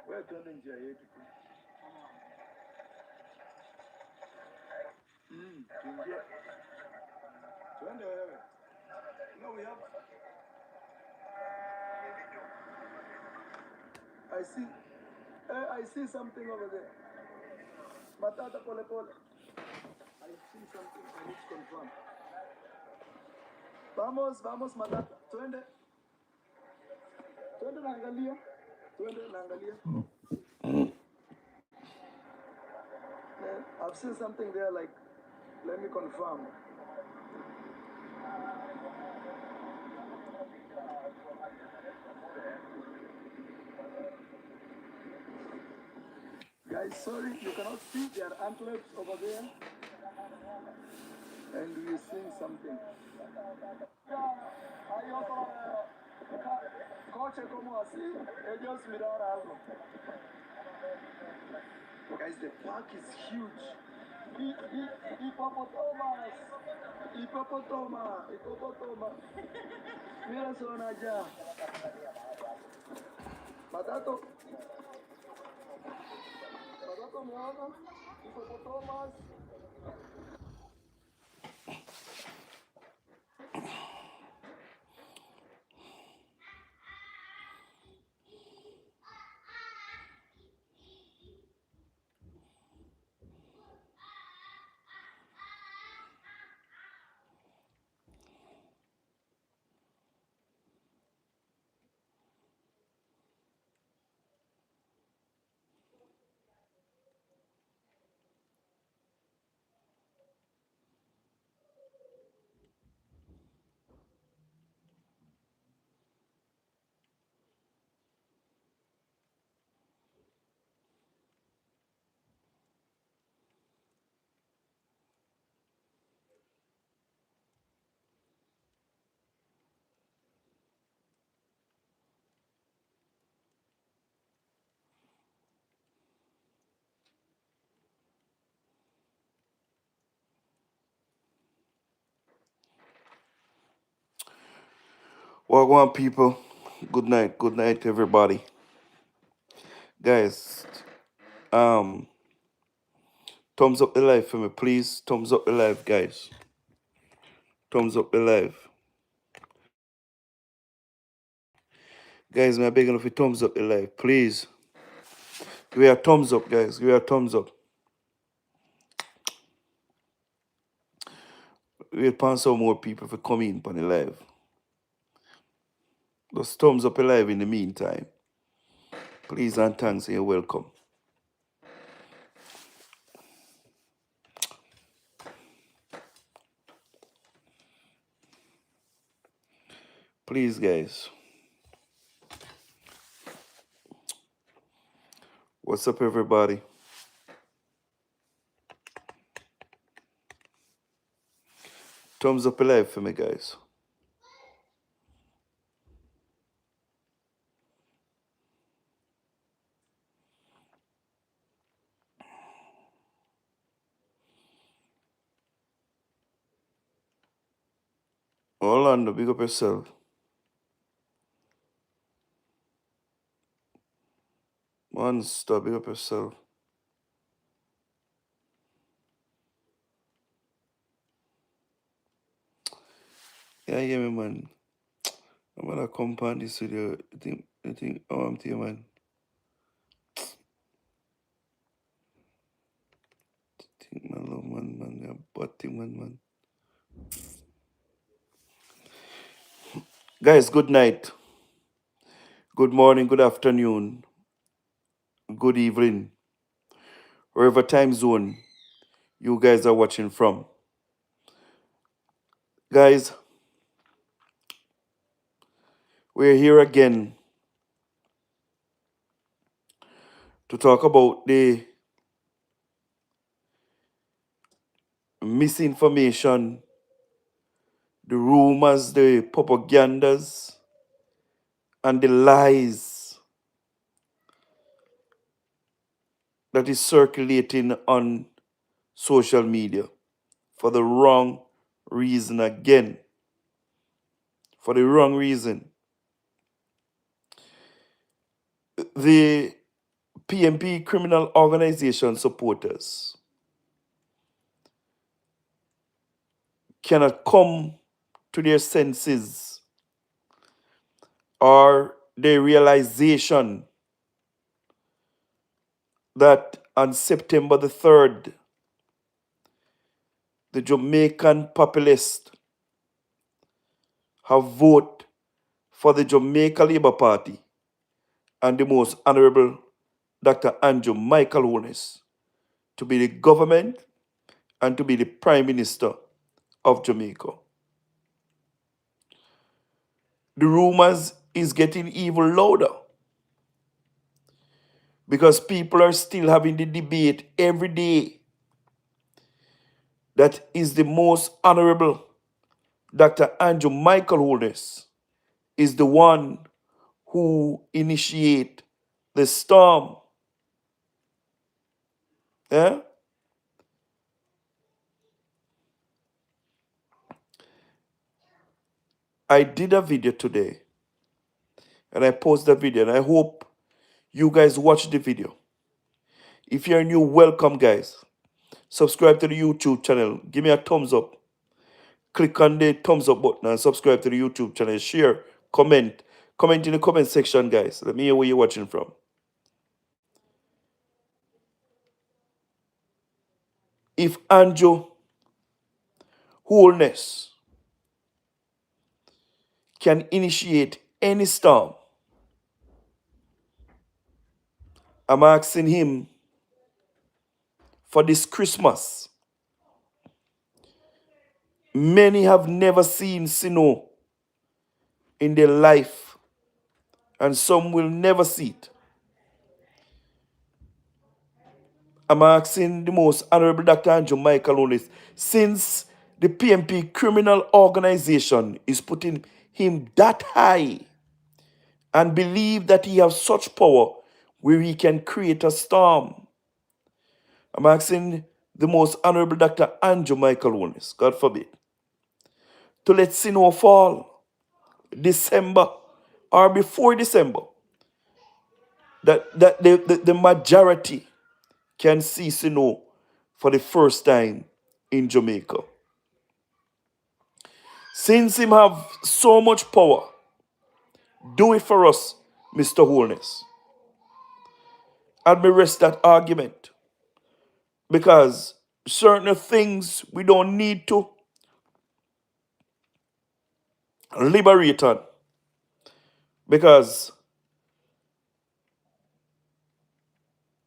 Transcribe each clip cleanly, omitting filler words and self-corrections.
We're turning njia yetu tu. Tuingie. Twende wewe. No, we have. I see something over there. Matata pole pole. I see something I need to confirm. Vamos Matata. Twende. Twende naangalia. Twende naangalia. I've seen something there like, let me confirm. Guys, sorry, you cannot see. There are antelopes over there. And we're seeing something. Guys, the park is huge. Hippopotamus. Mira zona allá. Matato, me habla. Hippopotamus. Welcome, people. Good night, everybody. Guys, thumbs up the live for me, please. Thumbs up the live, guys. Thumbs up the live. Guys, may I beg you if you thumbs up the live, please. Give me a thumbs up, guys. Give me a thumbs up. We'll pan some more people for come in on the live. Just thumbs up the live in the meantime. Please and thanks and you're welcome. Please, guys. What's up, everybody? Thumbs up the live for me, guys. Orlando, big up yourself. Monster, big up yourself. Yeah, yeah, me, man. I'm gonna compound this video. You think, I'm to you, man. Think, man, love, man, yeah, bad thing, man. Guys, good night. Good morning, good afternoon, good evening. Wherever time zone you guys are watching from. Guys, we're here again to talk about the misinformation, the rumors, the propagandas, and the lies that is circulating on social media for the wrong reason again. For the wrong reason. the PMP criminal organization supporters cannot come to their senses or their realization that on September the 3rd, the Jamaican populace have voted for the Jamaica Labour Party and the most honorable Dr. Andrew Michael Holness to be the government and to be the Prime Minister of Jamaica. The rumors is getting even louder because people are still having the debate every day that is the most honorable Dr. Andrew Michael Holness is the one who initiate the storm. Yeah? I did a video today and I posted the video and I hope you guys watch the video. If you're new, welcome guys. Subscribe to the YouTube channel. Give me a thumbs up. Click on the thumbs up button and subscribe to the YouTube channel. Share, comment. Comment in the comment section, guys. Let me hear where you're watching from. If Andrew Holness can initiate any storm, I'm asking him for this Christmas. Many have never seen snow in their life, and some will never see it. I'm asking the most honorable Dr. Andrew Michael Holness, since the PMP criminal organization is putting him that high and believe that he has such power where he can create a storm. I'm asking the most honorable Dr. Andrew Michael Holness, God forbid, to let snow fall December or before December, that the majority can see snow for the first time in Jamaica. Since him have so much power, do it for us, Mr. Holness. And me rest that argument. Because certain things we don't need to liberate on. Because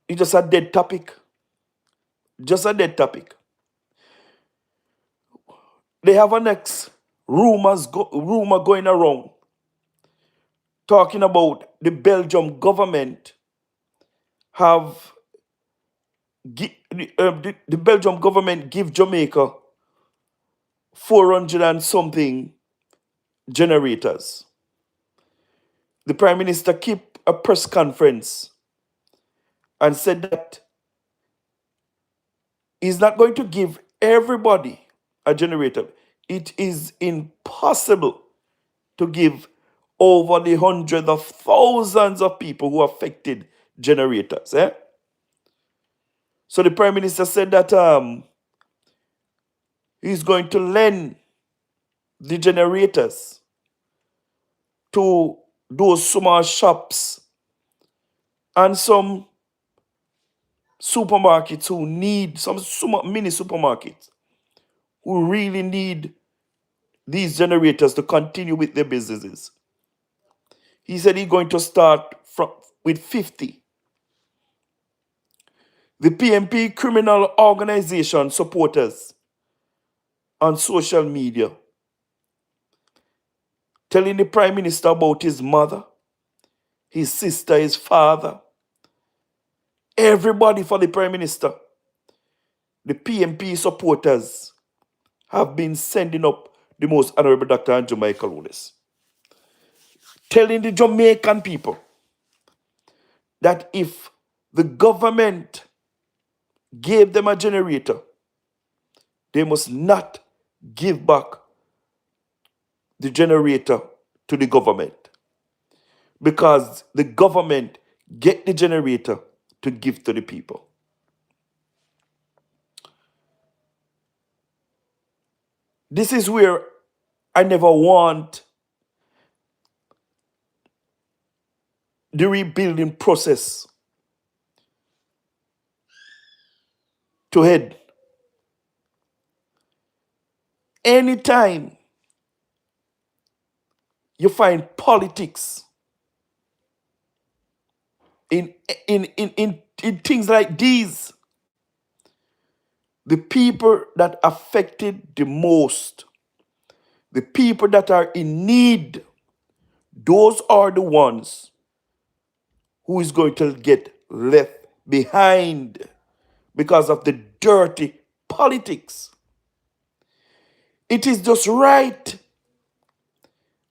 it's just a dead topic. Just a dead topic. They have a next rumor going around talking about the Belgium government have the Belgium government give Jamaica 400 and something generators. The Prime Minister kept a press conference and said that he's not going to give everybody a generator. It is impossible to give over the hundreds of thousands of people who are affected generators. So the Prime Minister said that he's going to lend the generators to those small shops and some supermarkets who need, some mini supermarkets who really need these generators to continue with their businesses. He said he's going to start with 50. The PMP criminal organization supporters on social media telling the Prime Minister about his mother, his sister, his father, everybody for the Prime Minister. The PMP supporters have been sending up the most honorable Dr. Andrew Michael Holness, telling the Jamaican people that if the government gave them a generator, they must not give back the generator to the government, because the government get the generator to give to the people. This is where I never want the rebuilding process to head. Anytime you find politics in in things like these, the people that affected the most, the people that are in need, those are the ones who is going to get left behind because of the dirty politics. It is just right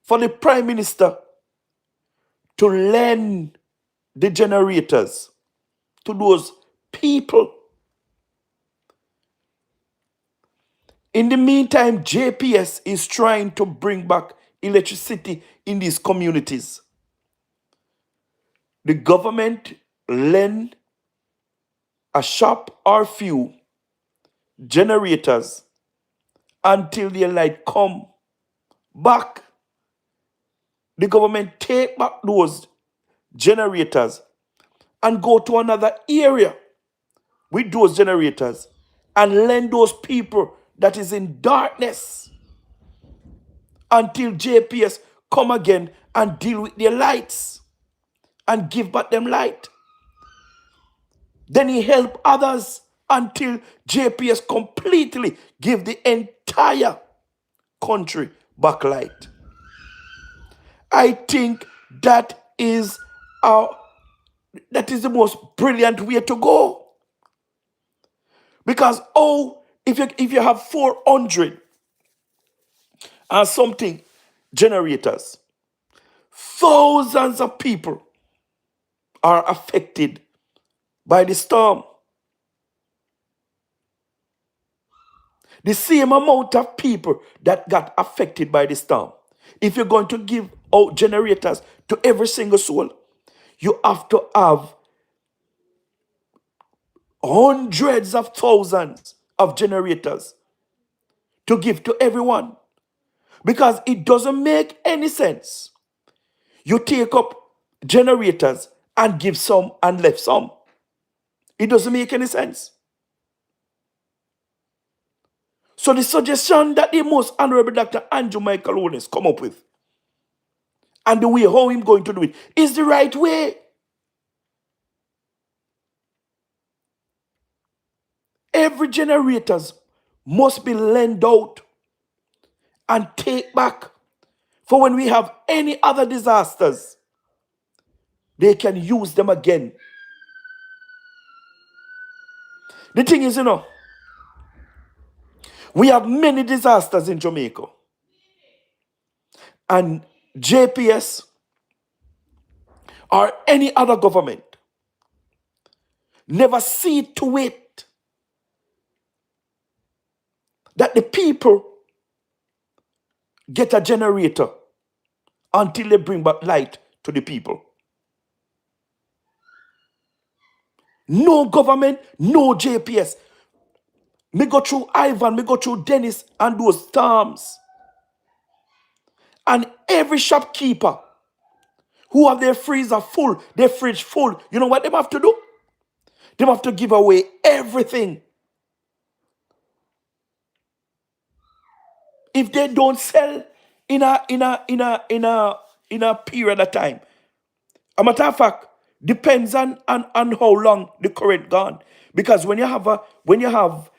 for the Prime Minister to lend the generators to those people. In the meantime, JPS is trying to bring back electricity in these communities. The government lend a shop or few generators until their light come back. The government take back those generators and go to another area with those generators and lend those people that is in darkness until JPS come again and deal with their lights and give back them light. Then he help others until JPS completely give the entire country back light. I think that is the most brilliant way to go. Because if you have 400 and something generators, thousands of people are affected by the storm. The same amount of people that got affected by the storm. If you're going to give out generators to every single soul, you have to have hundreds of thousands of generators to give to everyone. Because it doesn't make any sense. You take up generators and give some and left some. It doesn't make any sense. So the suggestion that the most honorable Dr. Andrew Michael Owens come up with and the way how him going to do it is the right way. Every generators must be lent out and take back for when we have any other disasters, they can use them again. The thing is, we have many disasters in Jamaica. And JPS or any other government never see to it that the people get a generator until they bring back light to the people. No government, no JPS. Me go through Ivan, me go through Dennis and those storms. And every shopkeeper who have their freezer full, their fridge full, you know what they have to do? They have to give away everything. If they don't sell in a period of time, a matter of fact, depends on how long the current gone. Because when you have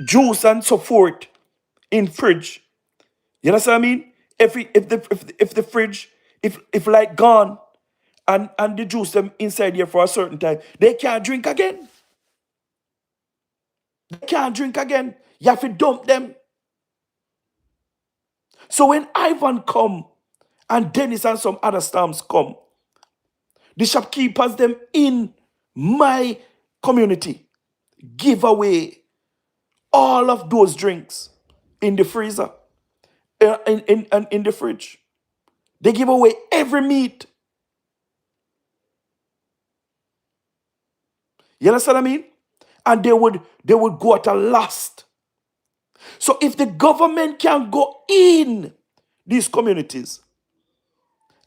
juice and so forth in fridge, you know what I mean? If the fridge if light gone and the juice them inside here for a certain time, they can't drink again. They can't drink again. You have to dump them. So when Ivan come and Dennis and some other storms come, the shopkeepers them in my community give away all of those drinks in the freezer, in the fridge. They give away every meat. You understand what I mean? And they would go at a loss. So if the government can go in these communities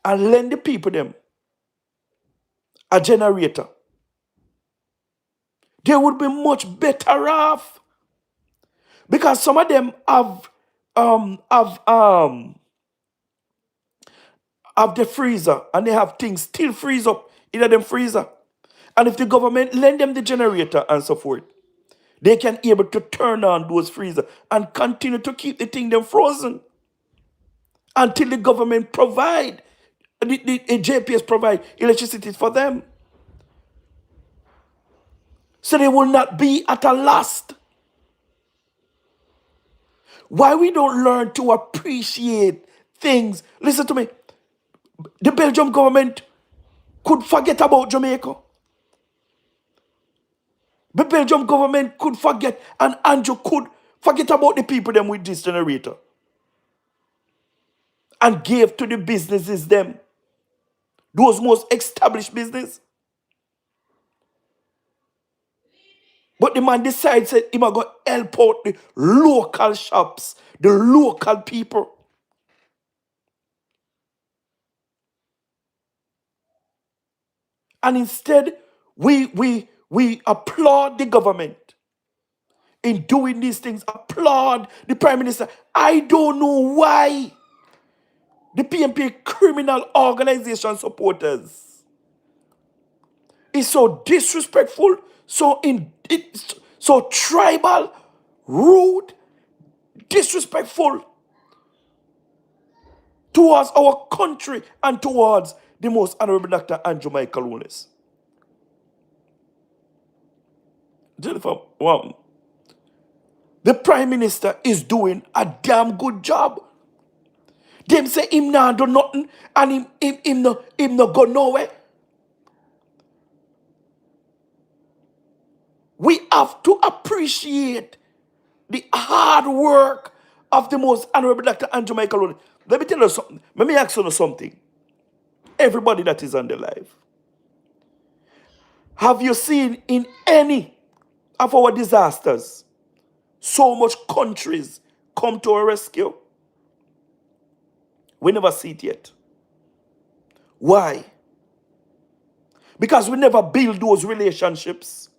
and lend the people them a generator, they would be much better off. Because some of them have the freezer and they have things still freeze up in them freezer. And if the government lend them the generator and so forth, they can able to turn on those freezer and continue to keep the thing them frozen until the government provide the JPS provide electricity for them. So they will not be at a loss. Why we don't learn to appreciate things? Listen to me. The Belgium government could forget about Jamaica. The Belgium government could forget, and Andrew could forget about the people them with this generator and gave to the businesses them, those most established business. But the man decides that he might go help out the local shops, the local people. And instead, we applaud the government in doing these things, applaud the Prime Minister. I don't know why the PMP criminal organization supporters is so disrespectful, so tribal, rude, disrespectful towards our country and towards the most honorable Dr. Andrew Michael Lunis. Jennifer, wow. The Prime Minister is doing a damn good job. Them say him not do nothing and him no go nowhere. We have to appreciate the hard work of the most honorable Dr. Andrew Michael Lunis. Let me tell you something. Let me ask you something. Everybody that is on the live. Have you seen in any of our disasters so much countries come to our rescue? We never see it yet. Why? Because we never build those relationships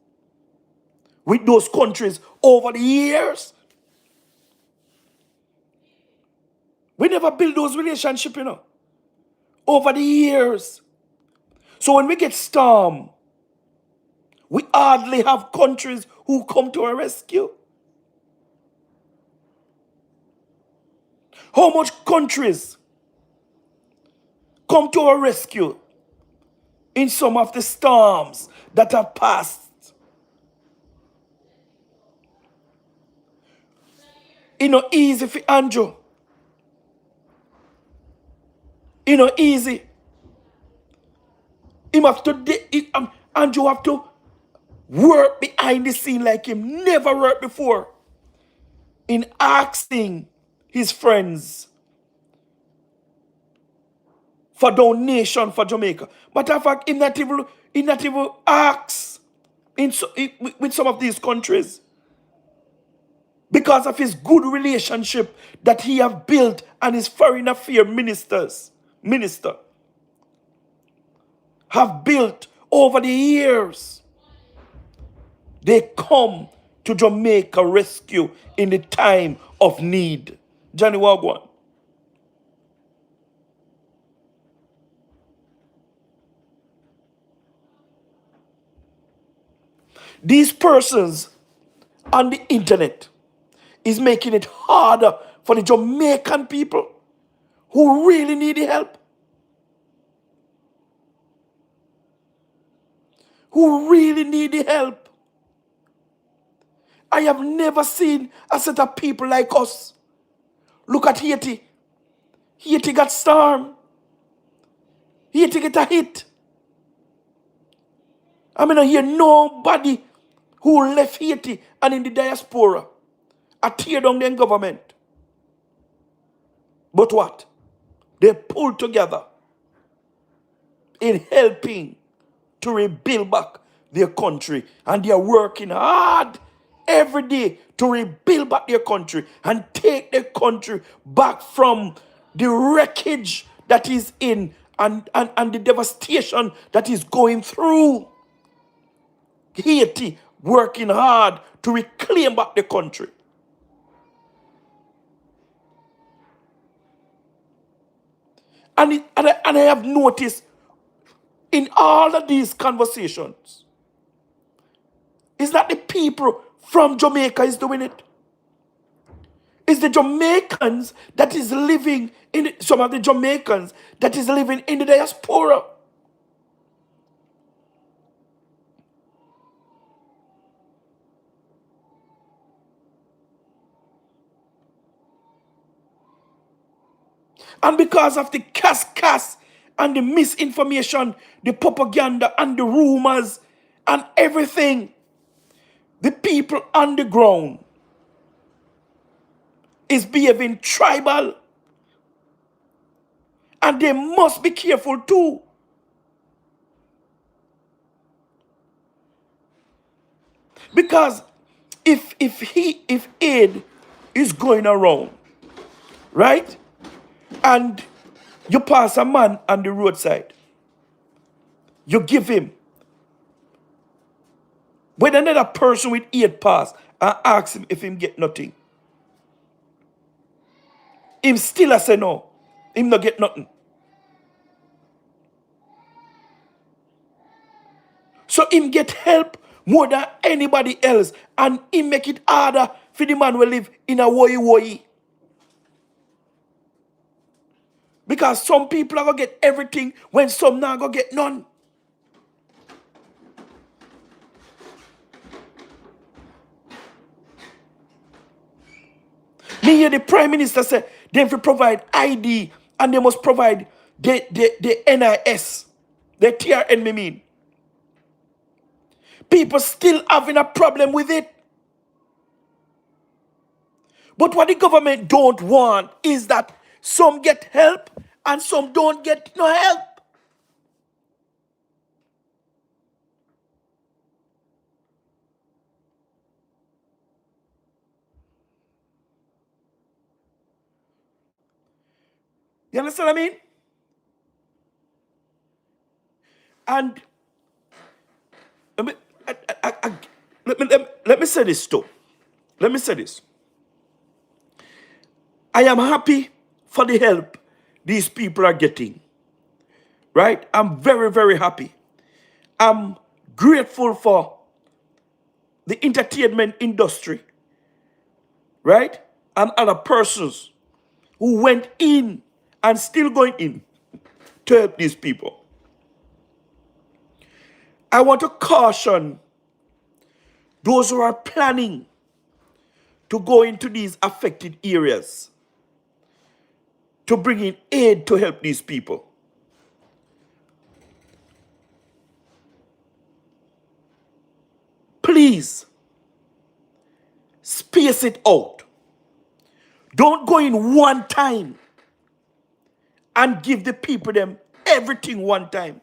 with those countries over the years. We never build those relationships, over the years. So when we get storm, we hardly have countries who come to our rescue. How much countries come to our rescue in some of the storms that have passed? It's not easy for Andrew. It's not easy. Andrew have to work behind the scene like him never worked before in asking his friends for donation for Jamaica. Matter of fact, he not even ask with some of these countries because of his good relationship that he have built and his foreign affairs minister have built over the years. They come to Jamaica rescue in the time of need. Johnny Wagwan. These persons on the internet is making it harder for the Jamaican people who really need the help. Who really need the help. I have never seen a set of people like us. Look at Haiti. Haiti got storm. Haiti get a hit. I mean, I hear nobody who left Haiti and in the diaspora a tear down their government. But what? They pull together in helping to rebuild back their country, and they are working hard every day to rebuild back their country and take their country back from the wreckage that is in and the devastation that is going through. Haiti working hard to reclaim back the country. And I have noticed in all of these conversations, it's not the people from Jamaica is doing it. It's the Jamaicans that is living in some of the Jamaicans that is living in the diaspora. And because of the cas and the misinformation, the propaganda and the rumors and everything, the people on the ground is behaving tribal. And they must be careful too. Because if aid is going around, right? And you pass a man on the roadside, you give him. When another person with aid pass and ask him if him get nothing, him still a say no. Him not get nothing. So him get help more than anybody else. And him make it harder for the man who live in a woy. Because some people are going to get everything when some not going to get none. Me hear the Prime Minister say they have to provide ID and they must provide the NIS. The TRN, me mean. People still having a problem with it. But what the government don't want is that some get help and some don't get no help. You understand what I mean? And let me say this too. Let me say this. I am happy for the help these people are getting. Right? I'm very, very happy. I'm grateful for the entertainment industry. Right? And other persons who went in and still going in to help these people. I want to caution those who are planning to go into these affected areas to bring in aid to help these people. Please, space it out. Don't go in one time and give the people them everything one time.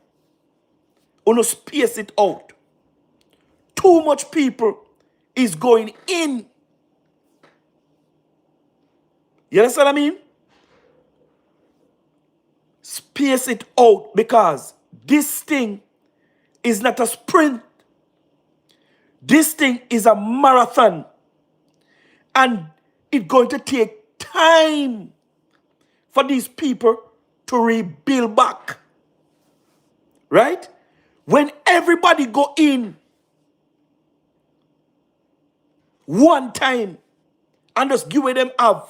Or no, space it out. Too much people is going in. You understand what I mean? Space it out because this thing is not a sprint. This thing is a marathon. And it's going to take time for these people to rebuild back. Right? When everybody go in one time and just give them have,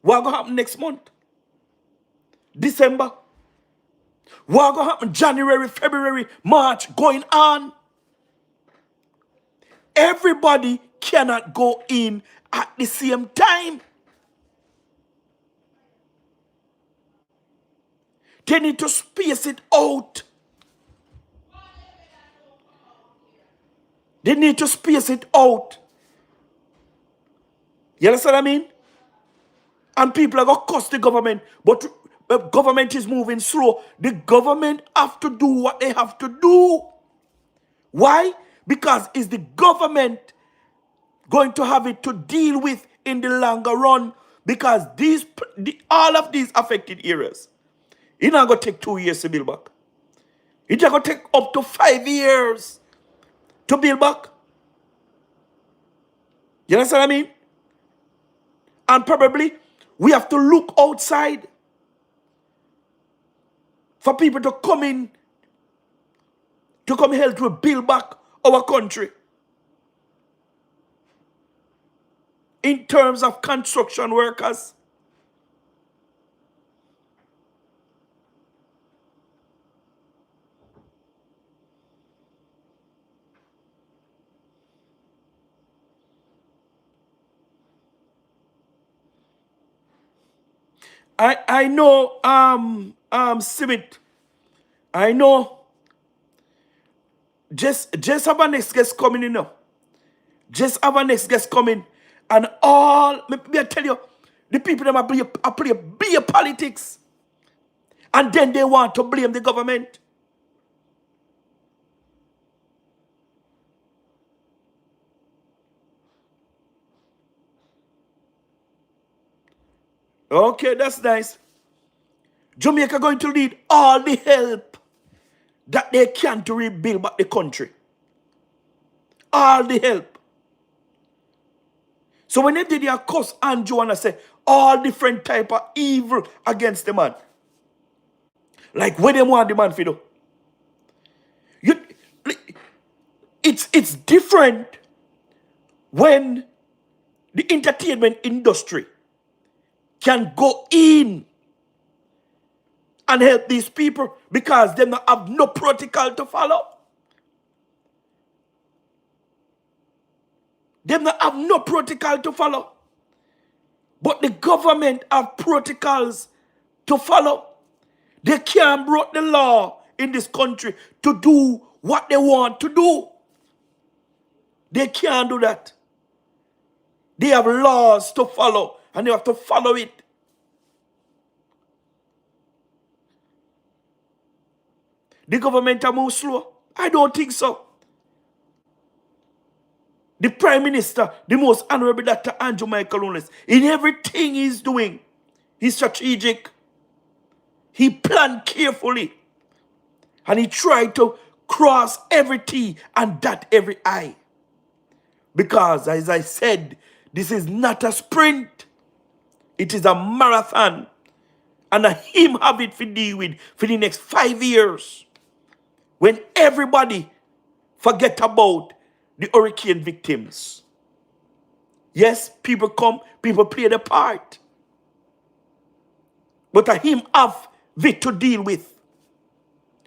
what going to happen next month? December? What going to happen January, February, March, going on? Everybody cannot go in at the same time. They need to space it out. They need to space it out. You understand what I mean? And people are going to cuss the government, but the government is moving slow. The government have to do what they have to do. Why? Because it's the government going to have it to deal with in the longer run, because all of these affected areas, it's not going to take 2 years to build back. It's going to take up to 5 years to build back. You understand what I mean? And probably we have to look outside for people to come in, to come help to build back our country. In terms of construction workers. I know Simit. I know just have our next guest coming in now. Just have our next guest coming. And all me I tell you, the people that are play beer politics. And then they want to blame the government. Okay, that's nice. Jamaica going to need all the help that they can to rebuild back the country. All the help. So when they did their curse Andrew and I say all different type of evil against the man. Like what they want the man to do. It's different when the entertainment industry can go in and help these people because they don't have no protocol to follow. They don't have no protocol to follow. But the government have protocols to follow. They can't break the law in this country to do what they want to do. They can't do that. They have laws to follow and they have to follow it. The government are move slow? I don't think so. The Prime Minister, the most honorable Dr. Jamaica-87, in everything he's doing, he's strategic. He planned carefully. And he tried to cross every T and dot every I. Because, as I said, this is not a sprint. It is a marathon. And him have it to deal with for the next 5 years. When everybody forget about the hurricane victims. Yes, people come, people play their part. But him have it to deal with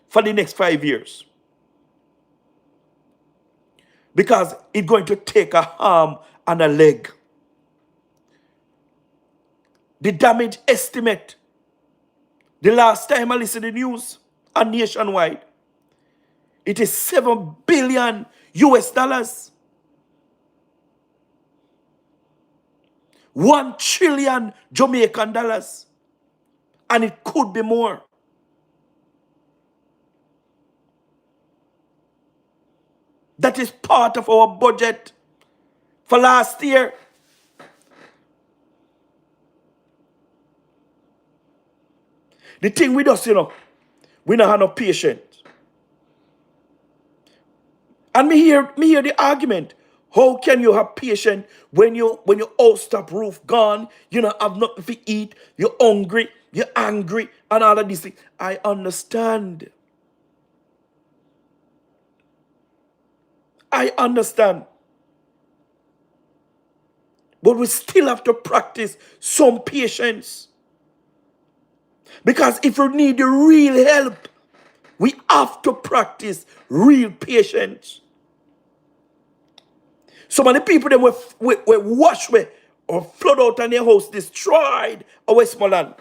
for the next 5 years. Because it's going to take a arm and a leg. The damage estimate, the last time I listened to the news on Nationwide, it is $7 billion US. 1 trillion Jamaican dollars. And it could be more. That is part of our budget for last year. The thing with us, we don't have no patience. And me hear the argument. How can you have patience when your house top roof gone, you don't have nothing to eat, you're hungry, you're angry, and all of these things? I understand. I understand. But we still have to practice some patience. Because if we need the real help, we have to practice real patience. Some of the people that were washed away or flood out and their house destroyed in Westmoreland.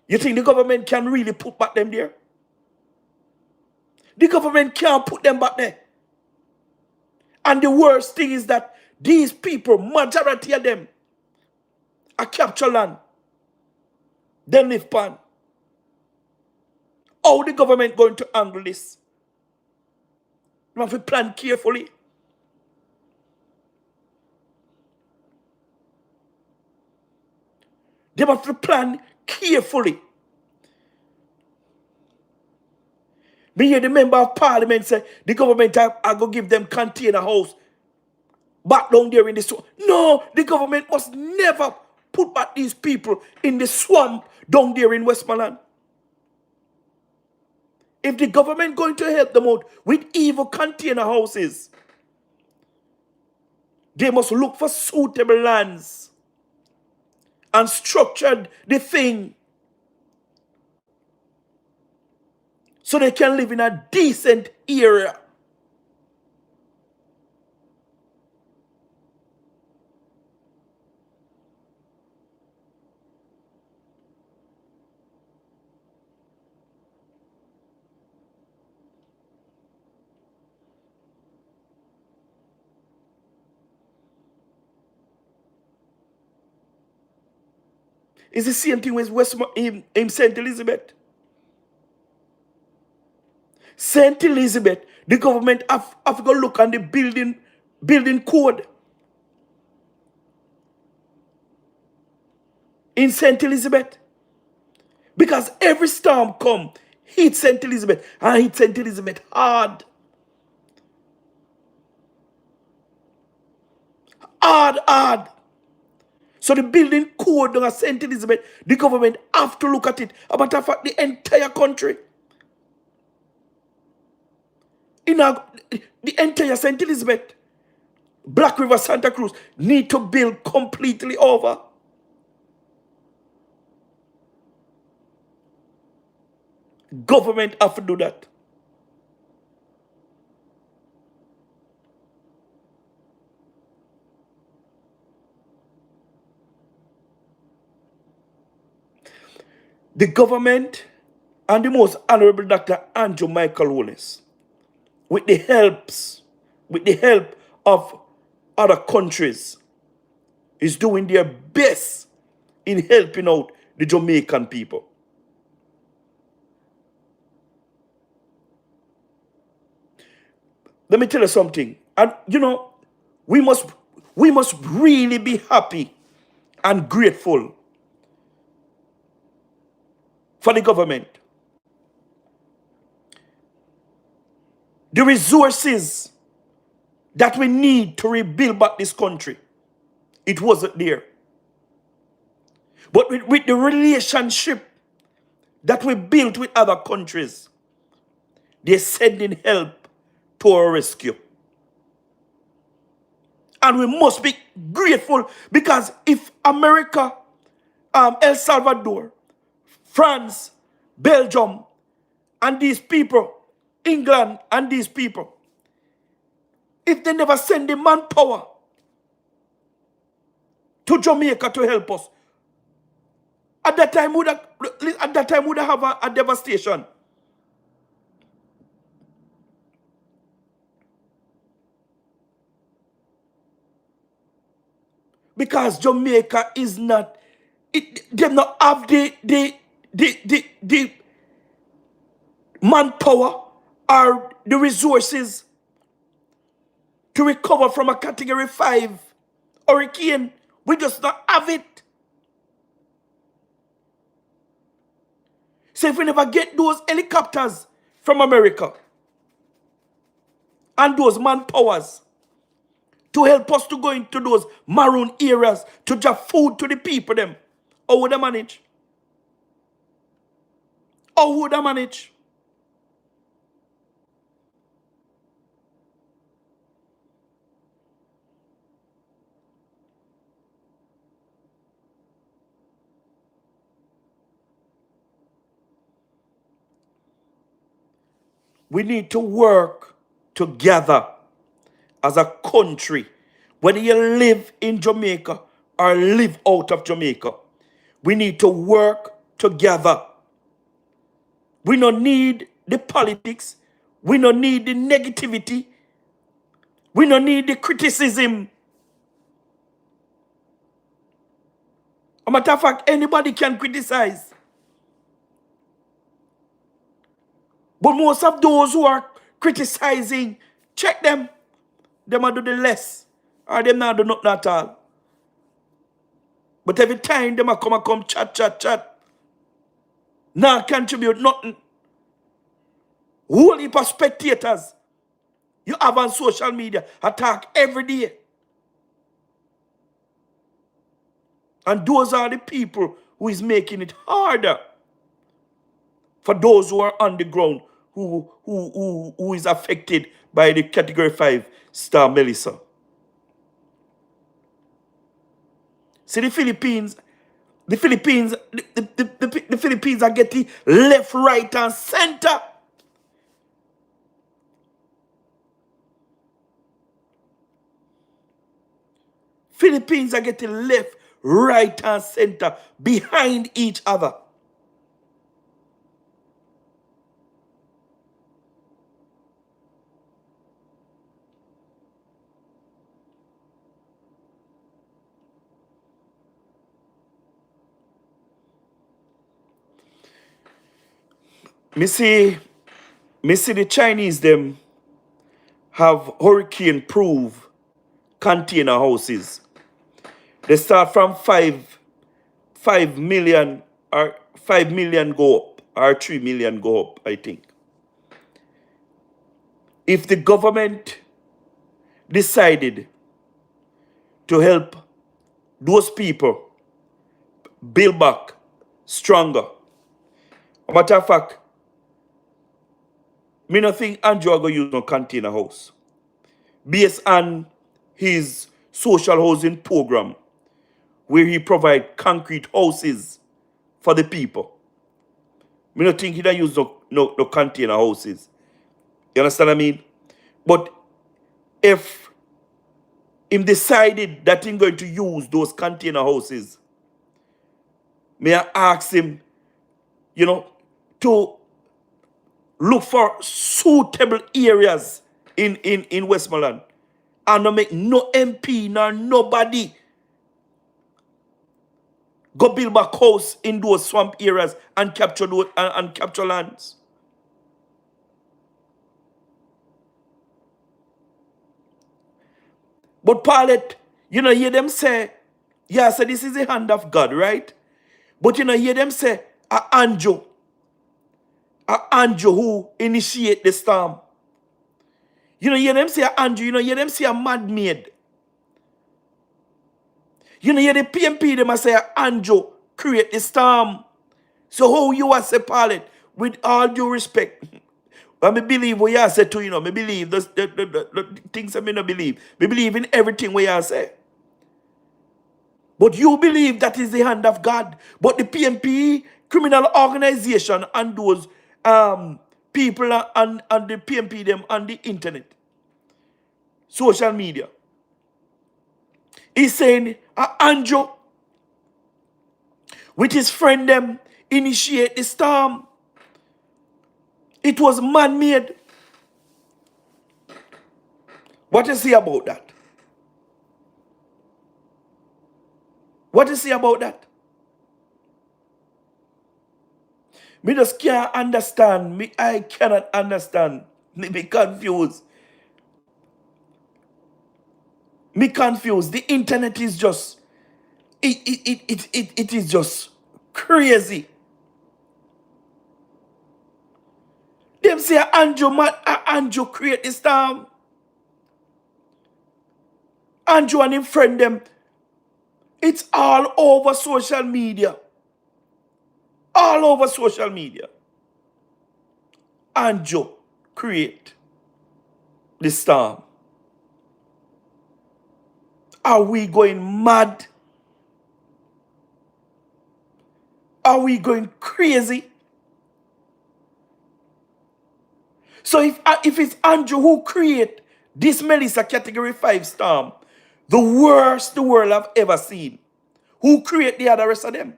You think the government can really put back them there? The government can't put them back there. And the worst thing is that these people, majority of them, are capture land. Then live pan. How the government going to handle this? You have to plan carefully. They have to plan carefully. Me hear the member of parliament say the government are going to give them container house back down there in the swamp. No, the government must never put back these people in the swamp down there in Westmoreland. If the government going to help them out with evil container houses, they must look for suitable lands and structure the thing so they can live in a decent area. It's the same thing with in St. Elizabeth. St. Elizabeth, the government have to go look on the building code in St. Elizabeth. Because every storm come, hit St. Elizabeth, and hit St. Elizabeth hard. Hard. So the building code of St. Elizabeth, the government have to look at it. A matter of fact, the entire country. The entire St. Elizabeth, Black River, Santa Cruz, need to build completely over. Government have to do that. The government and the most honorable Dr. Andrew Michael Wallace, with the help of other countries, is doing their best in helping out the Jamaican people. Let me tell you something. And we must really be happy and grateful for the government. The resources that we need to rebuild back this country, it wasn't there. But with the relationship that we built with other countries, they're sending help to our rescue. And we must be grateful, because if America, El Salvador, France, Belgium, and these people, England and these people, if they never send the manpower to Jamaica to help us, at that time would have a devastation. Because Jamaica is not, they not have the manpower or the resources to recover from a Category 5 hurricane. We just not have it. So if we never get those helicopters from America and those manpowers to help us to go into those maroon areas to give food to the people them, how would they manage? How would they manage? We need to work together as a country, whether you live in Jamaica or live out of Jamaica. We need to work together. We don't need the politics. We don't need the negativity. We don't need the criticism. As a matter of fact, anybody can criticize. But most of those who are criticizing check them. Them a do the less. Or them not do nothing at all. But every time them a come chat. Not contribute nothing. Whole heap of spectators you have on social media attack every day. And those are the people who is making it harder for those who are on the ground who is affected by the category 5 star Melissa. See the Philippines are getting left, right, and center. Philippines are getting left, right, and center behind each other. Me see the Chinese them have hurricane-proof container houses. They start from 5 million or 5 million go up or 3 million go up, I think. If the government decided to help those people build back stronger, matter of fact, me no think Andrew go use no container house based on his social housing program where he provide concrete houses for the people. Me no think he don't use no container houses. You understand what I mean? But if him decided that he's going to use those container houses, may I ask him, to look for suitable areas in Westmoreland and not make no MP nor nobody go build back house in those swamp areas and capture those, and capture lands. But Pilate, hear them say, yeah, so this is the hand of God, right? But hear them say, Andrew who initiate the storm. Hear them say Andrew, hear them say a madmaid. Hear the PMP them say Andrew create the storm. So how you are say Pilate, with all due respect, but me believe what you say too, me believe the things I may not believe. Me believe in everything what you say. But you believe that is the hand of God. But the PMP criminal organization and those people and the PMP them on the internet, social media, he's saying Andrew with his friend them initiate the storm. It was man-made. What you say about that? What you say about that? Me just can't understand. I cannot understand. Me confused. Me confused. The internet is just it is just crazy. Them say Andrew create this storm. Andrew and him friend them. It's all over social media. All over social media. Andrew create the storm. Are we going mad? Are we going crazy? So if it's Andrew who create this Melissa category 5 storm, the worst the world have ever seen, who create the other rest of them?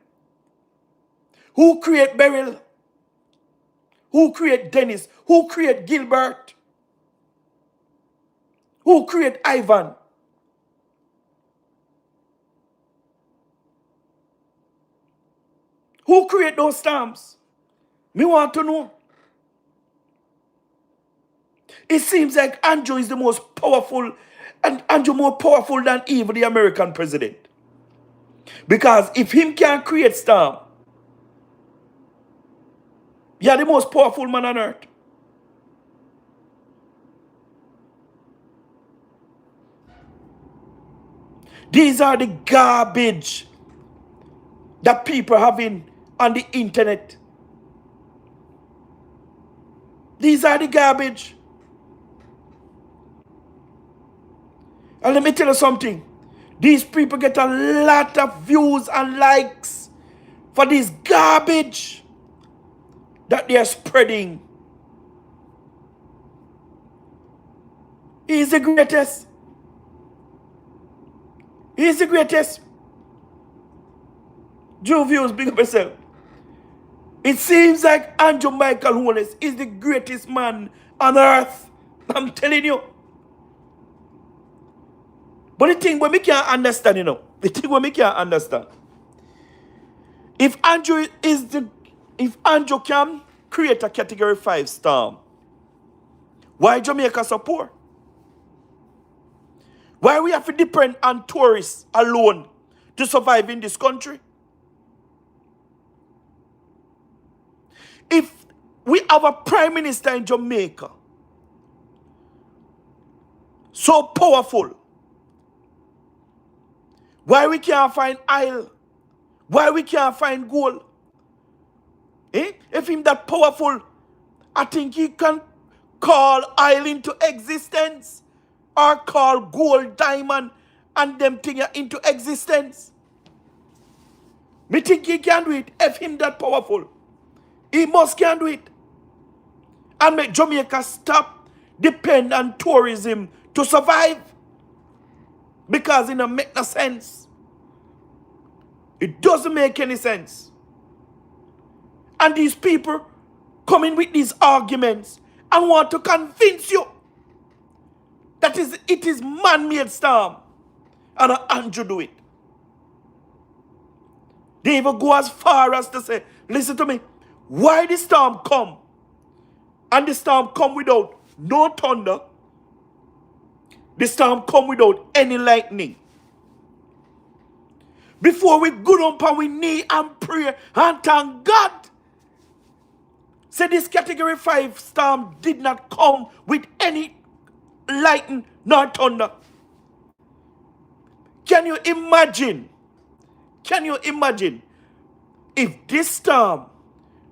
Who create Beryl? Who create Dennis? Who create Gilbert? Who create Ivan? Who create those storms? Me want to know. It seems like Andrew is the most powerful, and Andrew more powerful than even the American president. Because if him can create storm, you're the most powerful man on earth. These are the garbage that people having on the internet. These are the garbage. And let me tell you something. These people get a lot of views and likes for this garbage that they are spreading. He's the greatest. He's the greatest. Joe Views, big up yourself. It seems like Andrew Michael Holness is the greatest man on earth. I'm telling you. But the thing when we can't understand, the thing when we can't understand, if Andrew can create a category 5 storm, why Jamaica so poor? Why we have to depend on tourists alone to survive in this country? If we have a prime minister in Jamaica so powerful, why we can't find oil? Why we can't find gold? If him that powerful, I think he can call oil into existence or call gold, diamond, and them things into existence. Me think he can do it. If him that powerful, he must can do it. And make Jamaica stop depend on tourism to survive. Because it don't make no sense. It doesn't make any sense. And these people come in with these arguments and want to convince you that it is man-made storm. And Andrew do it. They even go as far as to say, listen to me, why the storm come? And the storm come without no thunder. The storm come without any lightning. Before we go down on we knee and pray and thank God. Say this category 5 storm did not come with any lightning nor thunder. Can you imagine? Can you imagine if this storm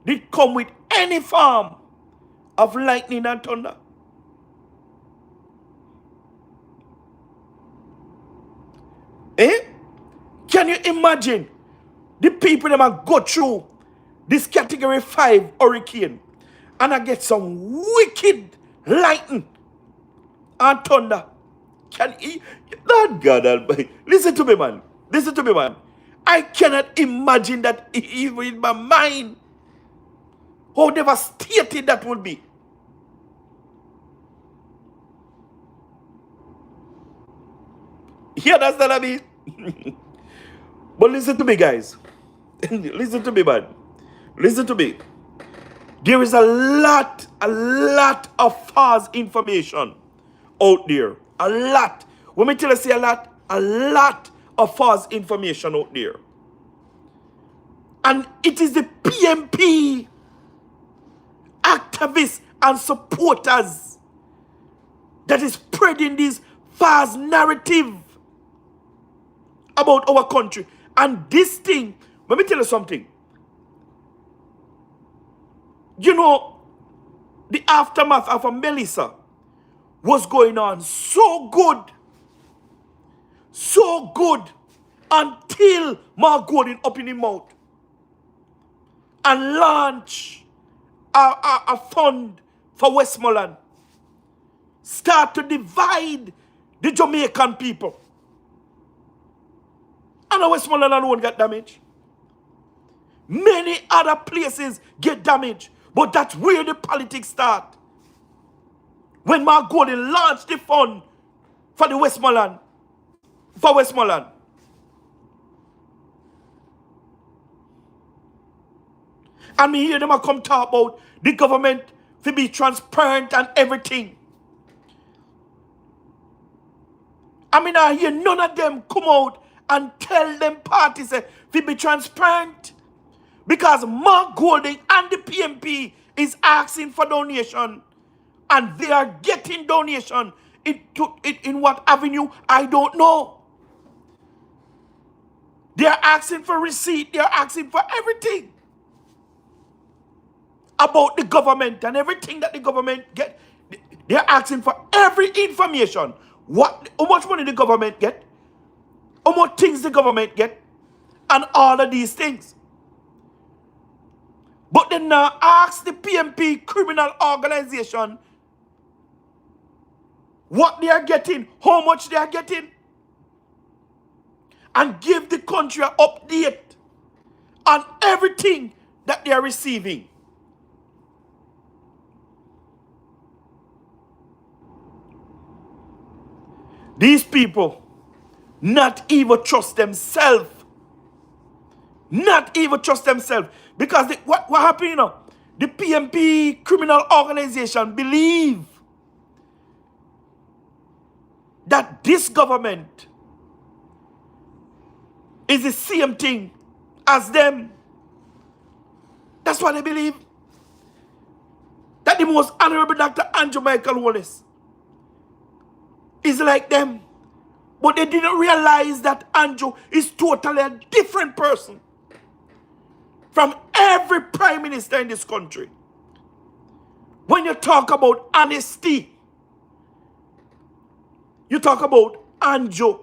did come with any form of lightning and thunder? Can you imagine the people that go through this category 5 hurricane and I get some wicked lightning and thunder? Lord God Almighty. Listen to me, man. Listen to me, man. I cannot imagine that even in my mind. How devastating that would be. You understand what I mean? But listen to me, guys. Listen to me, man. Listen to me. There is a lot of false information out there. A lot. When me tell you say a lot of false information out there. And it is the PMP activists and supporters that is spreading this false narrative about our country. And this thing, let me tell you something. You know, the aftermath of a Melissa was going on so good until Mark Gordon opened his mouth and launch a fund for Westmoreland. Start to divide the Jamaican people. And Westmoreland alone got damaged. Many other places get damaged. But that's where the politics start. When Mark Gordon launched the fund for the Westmoreland. For Westmoreland. And me hear them come talk about the government to be transparent and everything. I mean, I hear none of them come out and tell them parties to be transparent. Because Mark Golding and the PMP is asking for donation. And they are getting donation. In what avenue? I don't know. They are asking for receipt. They are asking for everything about the government and everything that the government get. They are asking for every information. How much money the government get? How much things the government get? And all of these things. But then now ask the PMP criminal organization what they are getting, how much they are getting, and give the country an update on everything that they are receiving. These people not even trust themselves. Not even trust themselves. Because what happened, you know? The PMP criminal organization believe that this government is the same thing as them. That's what they believe. That the most honorable Dr. Andrew Michael Wallace is like them. But they didn't realize that Andrew is totally a different person from every prime minister in this country. When you talk about honesty, you talk about Andrew.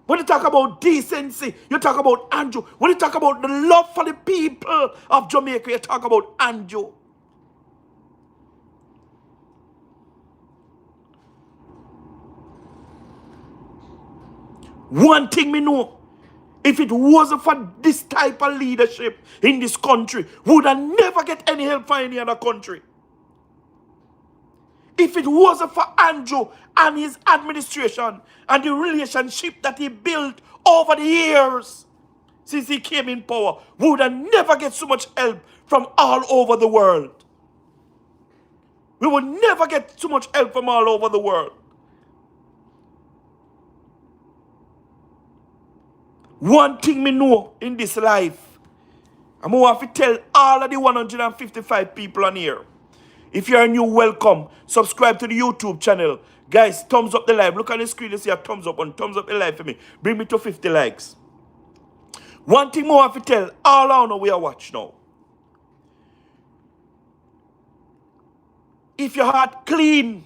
When you talk about decency, you talk about Andrew. When you talk about the love for the people of Jamaica, you talk about Andrew. One thing me know, if it wasn't for this type of leadership in this country, we would have never get any help from any other country. If it wasn't for Andrew and his administration and the relationship that he built over the years since he came in power, we would have never get so much help from all over the world. We would never get so much help from all over the world. One thing me know in this life, I'm going to have to tell all of the 155 people on here. If you're new, welcome. Subscribe to the YouTube channel. Guys, thumbs up the live. Look on the screen, you see a thumbs up and thumbs up the live for me. Bring me to 50 likes. One thing more I have to tell all I know we are watching now. If your heart clean,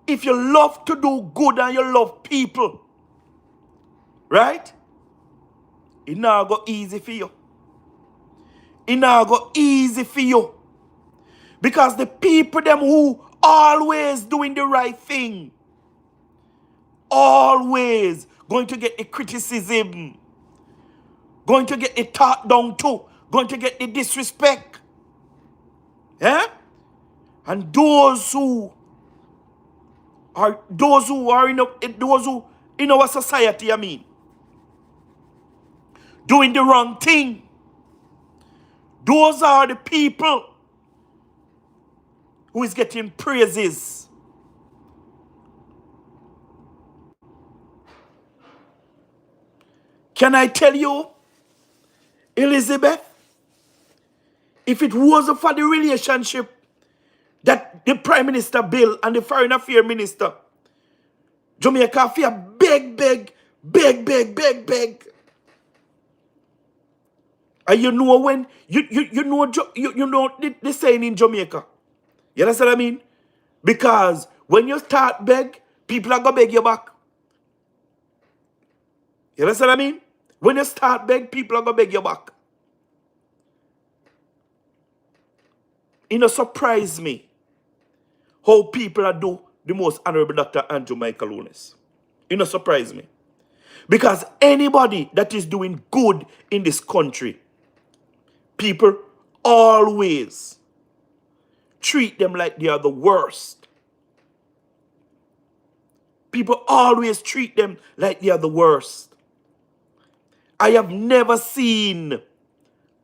if you love to do good and you love people, right? It now go easy for you. It now go easy for you. Because the people them who always doing the right thing, always going to get the criticism, going to get the talk down to, going to get the disrespect. Yeah? And those who are in our society, I mean, doing the wrong thing, those are the people who is getting praises. Can I tell you, Elizabeth, if it wasn't for the relationship that the Prime Minister Bill and the Foreign Affairs Minister, Jamaica fear beg. And you know when, you know the saying in Jamaica. You understand what I mean? Because when you start beg, people are going to beg you back. You understand what I mean? When you start beg, people are going to beg you back. It don't surprise me how people are do the most honorable Dr. Andrew Michael Wallace. It don't surprise me. Because anybody that is doing good in this country, people always treat them like they are the worst. People always treat them like they are the worst. I have never seen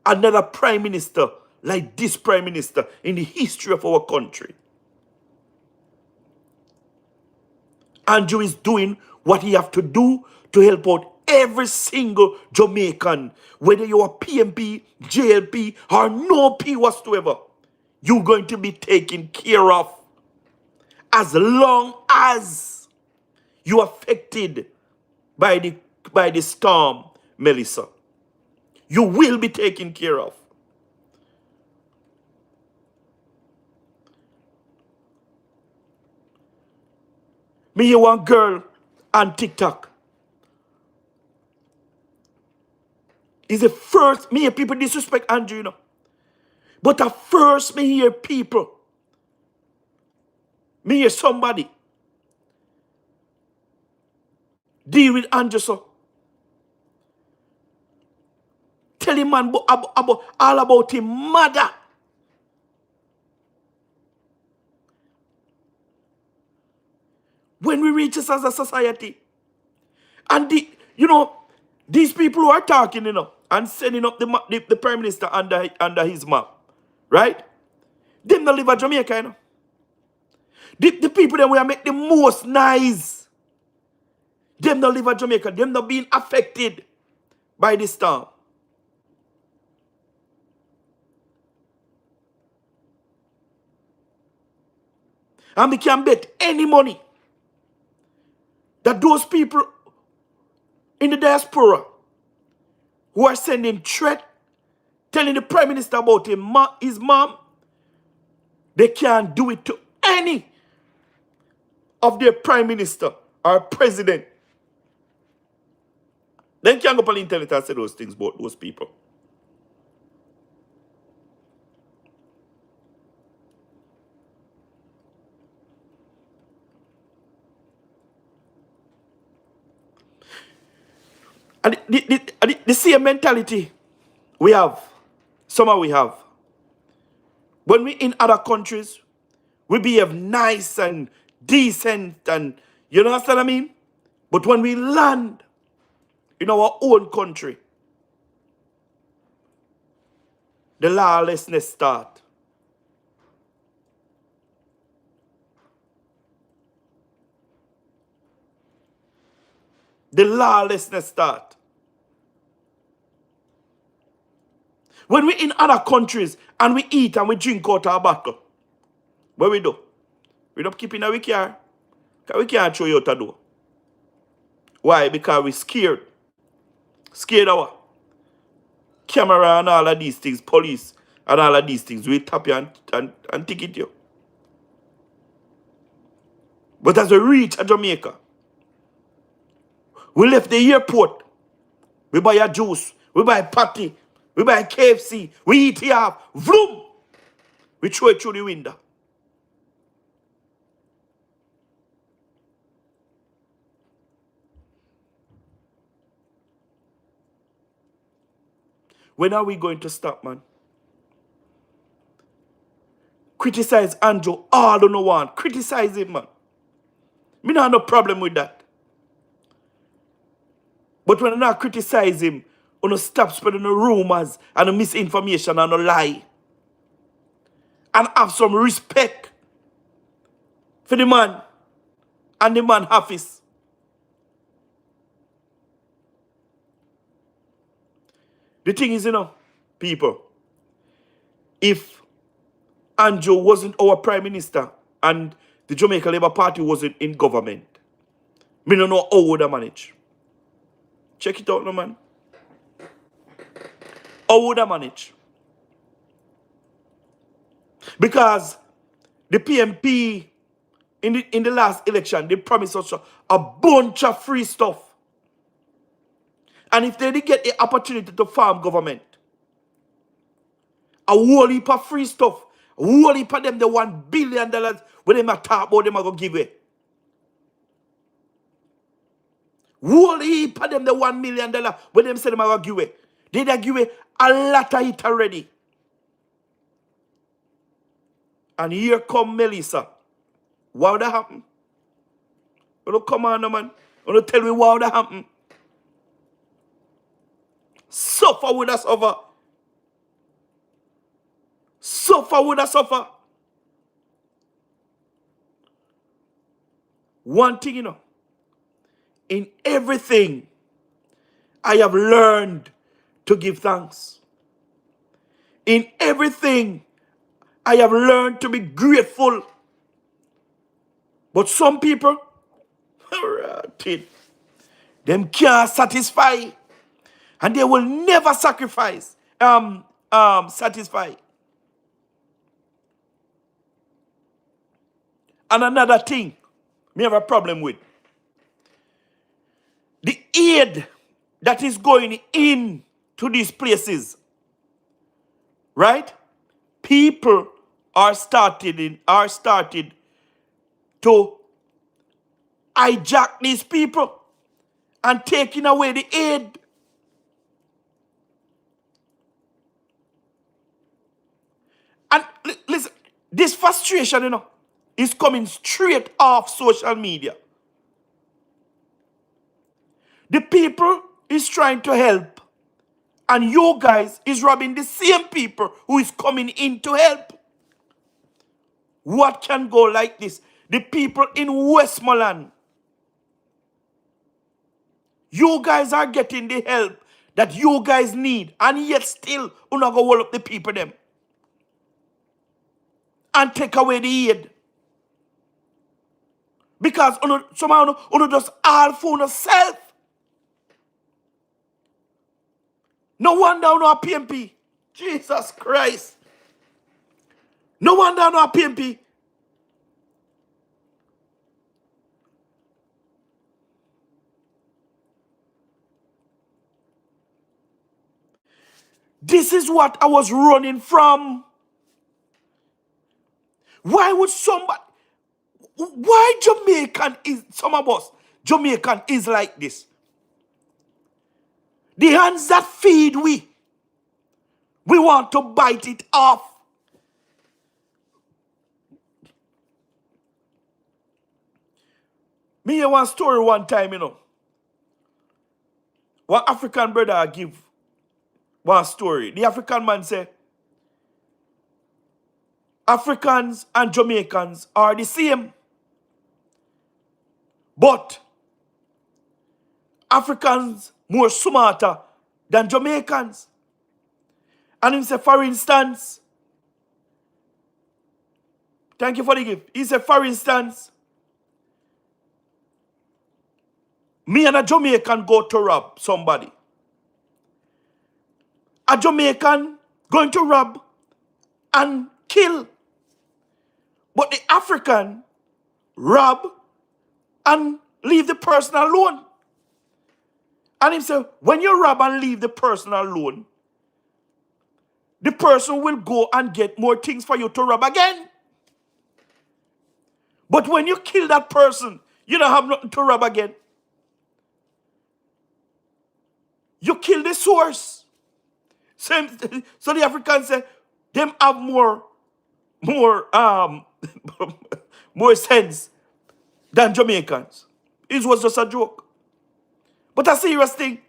another prime minister like this prime minister in the history of our country. Andrew is doing what he have to do to help out every single Jamaican, whether you are PMP, JLP, or no P whatsoever. You're going to be taken care of as long as you are affected by the storm, Melissa. You will be taken care of. Me hear one girl on TikTok. Is the first me hear people disrespect Andrew, you know. But at first me hear people, me hear somebody deal with Andrew so. Tell him man all about him mother. When we reach us as a society. And these people who are talking, and sending up the Prime Minister under his map, right? Them not live in Jamaica, The people that we are make the most nice. Them not live in Jamaica. Them not being affected by this storm. And we can bet any money that those people in the diaspora who are sending threat, telling the Prime Minister about his mom, they can't do it to any of their Prime Minister or President. Then can't go on the internet and say those things about those people. And the same mentality we have, somehow we have. When we in other countries, we behave nice and decent and, you know what I mean? But when we land in our own country, the lawlessness start. The lawlessness start. When we in other countries and we eat and we drink out our bottle, what we do? We don't keep in our car. Because we can't throw you out the door. Why? Because we're scared. Scared of what? Camera and all of these things, police and all of these things. We tap you and ticket you. But as we reach Jamaica, we left the airport. We buy a juice. We buy patty. We buy KFC. We eat here. Vroom! We throw it through the window. When are we going to stop, man? Criticize Andrew all you no want. Criticize him, man. Me not have no problem with that. But when I not criticize him, you no stop spreading the rumors and the misinformation and the lie. And have some respect for the man and the man office. The thing is, people, if Andrew wasn't our Prime Minister and the Jamaica Labour Party wasn't in government, me don't know how would I manage. Check it out, no man. How would I manage? Because the PMP in the last election, they promised us a bunch of free stuff. And if they did get the opportunity to farm government, a whole heap of free stuff, a whole heap of them, the $1 billion when they talk about them, are going to give it. Whole heap of them, the $1 million when them say them are going to give it. They give it a lot of it already. And here come Melissa. What would that happen? Come on, man. Tell me what would that happen. Suffer with us suffer. Suffer with us suffer. One thing, in everything, I have learned to give thanks. In everything, I have learned to be grateful. But some people, them can't satisfy, and they will never satisfy. And another thing, me have a problem with the aid that is going in to these places, right? People are started to hijack these people and taking away the aid. And listen, this frustration, is coming straight off social media. The people is trying to help, and you guys is robbing the same people who is coming in to help. What can go like this? The people in Westmoreland, you guys are getting the help that you guys need, and yet still you're not going to hold up the people them and take away the aid. Because somehow you just all for yourself. No wonder you know PMP. Jesus Christ. No wonder you know PMP. This is what I was running from. Why would somebody... Why some of us, Jamaican is like this? The hands that feed we want to bite it off. Me hear one story one time, One African brother give one story. The African man say, Africans and Jamaicans are the same. But Africans more smarter than Jamaicans. And he said, for instance, thank you for the gift. He said, for instance, me and a Jamaican go to rob somebody. A Jamaican going to rob and kill. But the African rob and leave the person alone. And he said, when you rob and leave the person alone, the person will go and get more things for you to rob again. But when you kill that person, you don't have nothing to rob again. You kill the source. So the Africans say, them have more more sense than Jamaicans. It was just a joke. But a serious thing.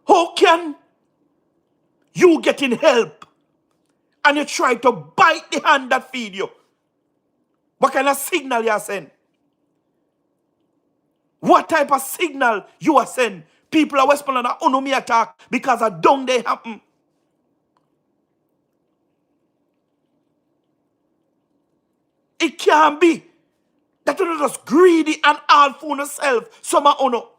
How can you get in help and you try to bite the hand that feed you? What kind of signal you are sending? What type of signal you are sending? People are Westmoreland are on me attack because a dung they happen. It can't be that you're just greedy and all for yourself. Some are uno.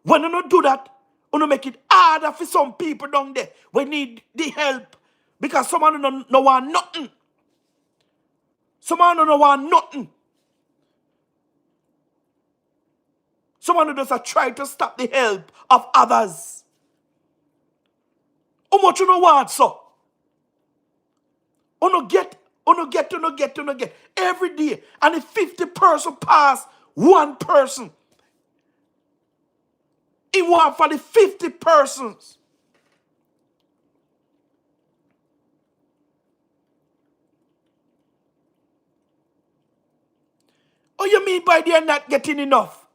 When you don't do that, you make it harder for some people down there. We need the help. Because someone don't want nothing. Someone don't want nothing. Someone just try to stop the help of others. How much you don't want, so? You get. Every day. And if 50 person pass one person, he want for the 50 persons. What you mean by they're not getting enough?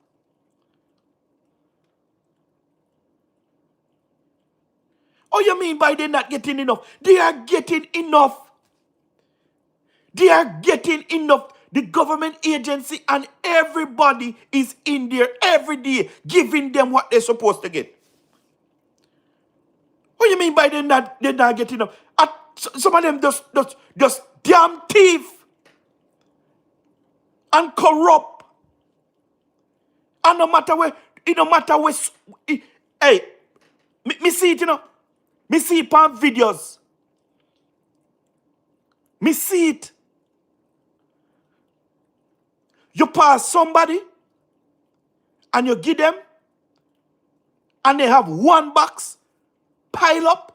What you mean by they're not getting enough? They are getting enough. They are getting enough. The government agency and everybody is in there every day giving them what they're supposed to get. What do you mean by they're not getting enough? Some of them just damn thief and corrupt. And no matter where, hey, me see it, Me see it on videos. Me see it. You pass somebody and you give them and they have one box pile up.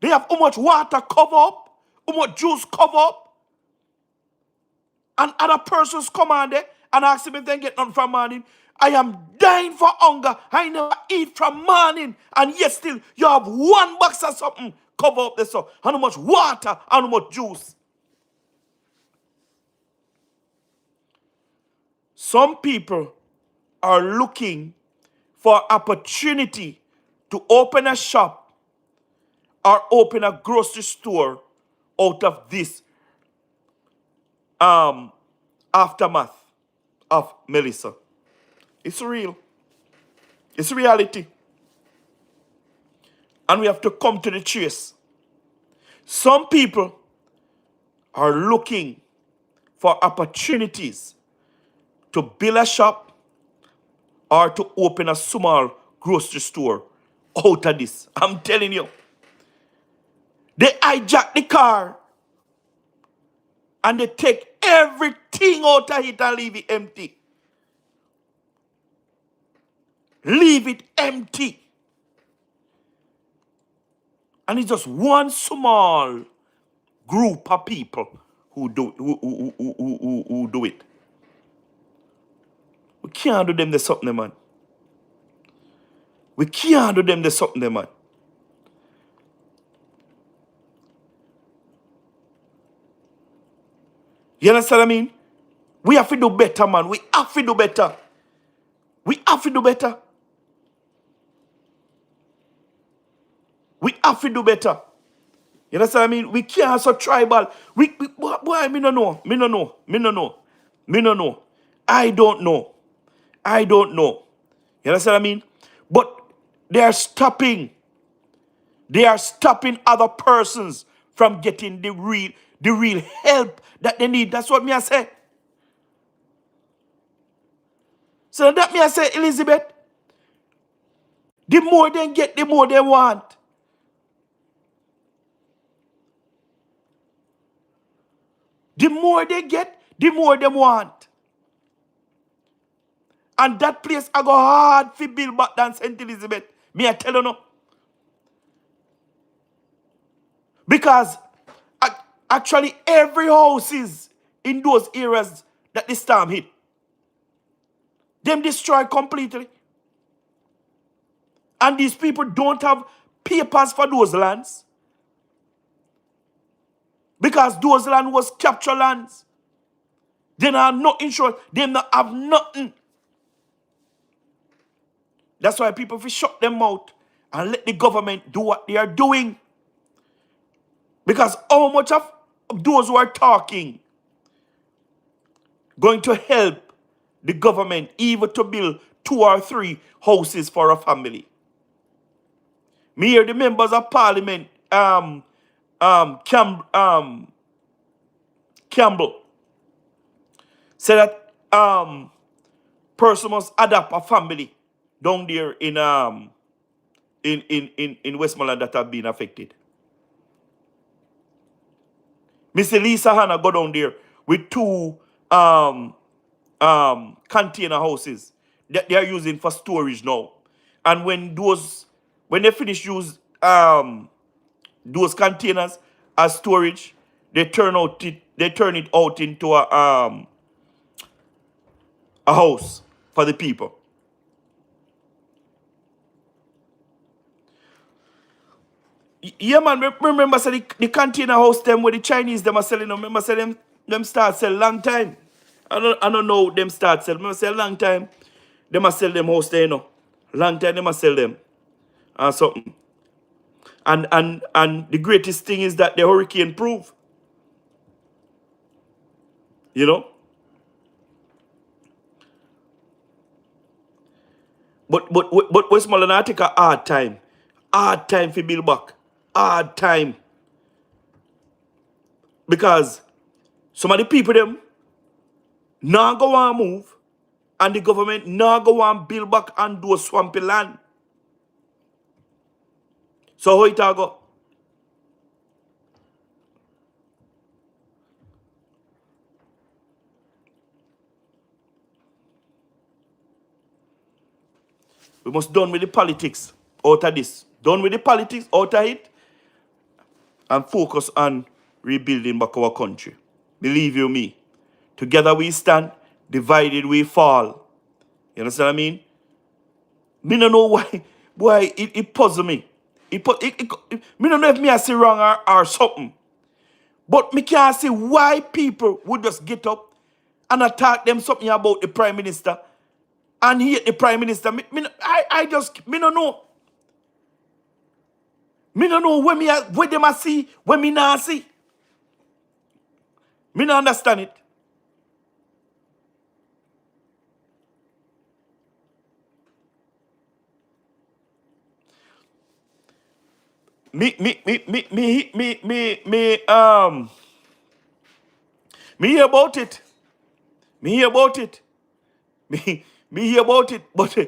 They have how much water cover up, how much juice cover up. And other persons come on there and ask him if they get nothing from morning. I am dying for hunger. I never eat from morning. And yet still you have one box or something cover up the stuff. And how much water and how much juice. Some people are looking for opportunity to open a shop or open a grocery store out of this aftermath of Melissa. It's real. It's reality. And we have to come to the chase. Some people are looking for opportunities to build a shop or to open a small grocery store out of this. I'm telling you. They hijack the car and they take everything out of it and leave it empty. Leave it empty. And it's just one small group of people who do it. We can't do them the something, man. We can't do them the something, man. You understand what I mean? We have to do better, man. We have to do better. We have to do better. We have to do better. You understand what I mean? We can't so tribal. Boy, me no know. Me no know. Me no know. Me no know. I don't know. I don't know. You understand what I mean? But they are stopping. They are stopping other persons from getting the real help that they need. That's what me I say. So that me I say, Elizabeth, the more they get, the more they want. The more they get, the more they want. And that place I go hard for build back than St. Elizabeth. Me I tell you no. Because actually every house is in those areas that the storm hit. Them destroyed completely. And these people don't have papers for those lands. Because those lands was capture lands. They don't have no insurance. They don't have nothing. That's why people will shut them out and let the government do what they are doing. Because how much of those who are talking going to help the government even to build 2 or 3 houses for a family? Me hear the members of parliament, Campbell, say that person must adopt a family down there in Westmoreland that have been affected. Mr. Lisa Hanna go down there with 2 container houses that they are using for storage now. And when they finish use those containers as storage, they turn it out into a house for the people. Yeah, man. Remember, say the container house them where the Chinese them are selling. Remember, say them start sell long time. I don't know them start sell. Remember, say long time. Them must sell them house there, you know. Long time they must sell them and something. And the greatest thing is that the hurricane proof. You know? But Westmoreland take a hard time. Hard time for build back. Hard time. Because some of the people them now go and move and the government now go and build back and do a swampy land. So how it all go? We must done with the politics out of this. Done with the politics out of it and focus on rebuilding back our country. Believe you me. Together we stand, divided we fall. You understand what I mean? Me don't know why it puzzle me. Me don't know if me I see wrong or something. But me can't see why people would just get up and attack them something about the Prime Minister and hate the Prime Minister. I don't know. Me don't know where them I see, where me not see. Me don't understand it. Me hear about it. Me hear about it. Me hear about it. But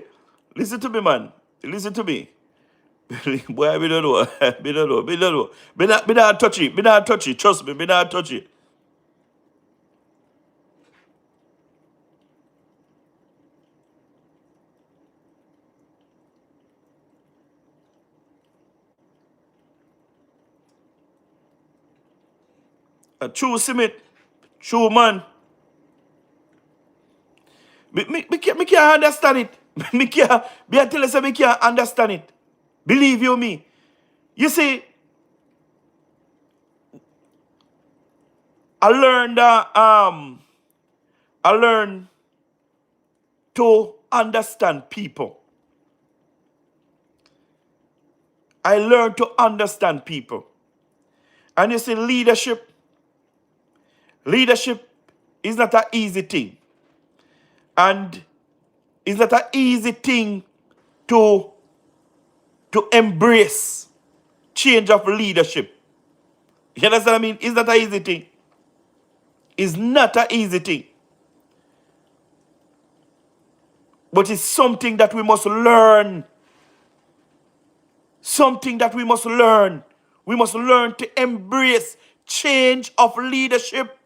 listen to me, man. Listen to me. Boy, me don't know. Me don't know. Me don't know. Me not touch it. Me not touch it. Trust me, me not touch it. True, Simit. True, man. Me can't understand it. Me can't. Me I tell you, say me can't understand it. Believe you me. You see, I learned that I learned to understand people. I learned to understand people. And you see, leadership is not an easy thing. And it's not an easy thing to embrace change of leadership. You understand what I mean? It's not an easy thing. It's not an easy thing. But it's something that we must learn. Something that we must learn. We must learn to embrace change of leadership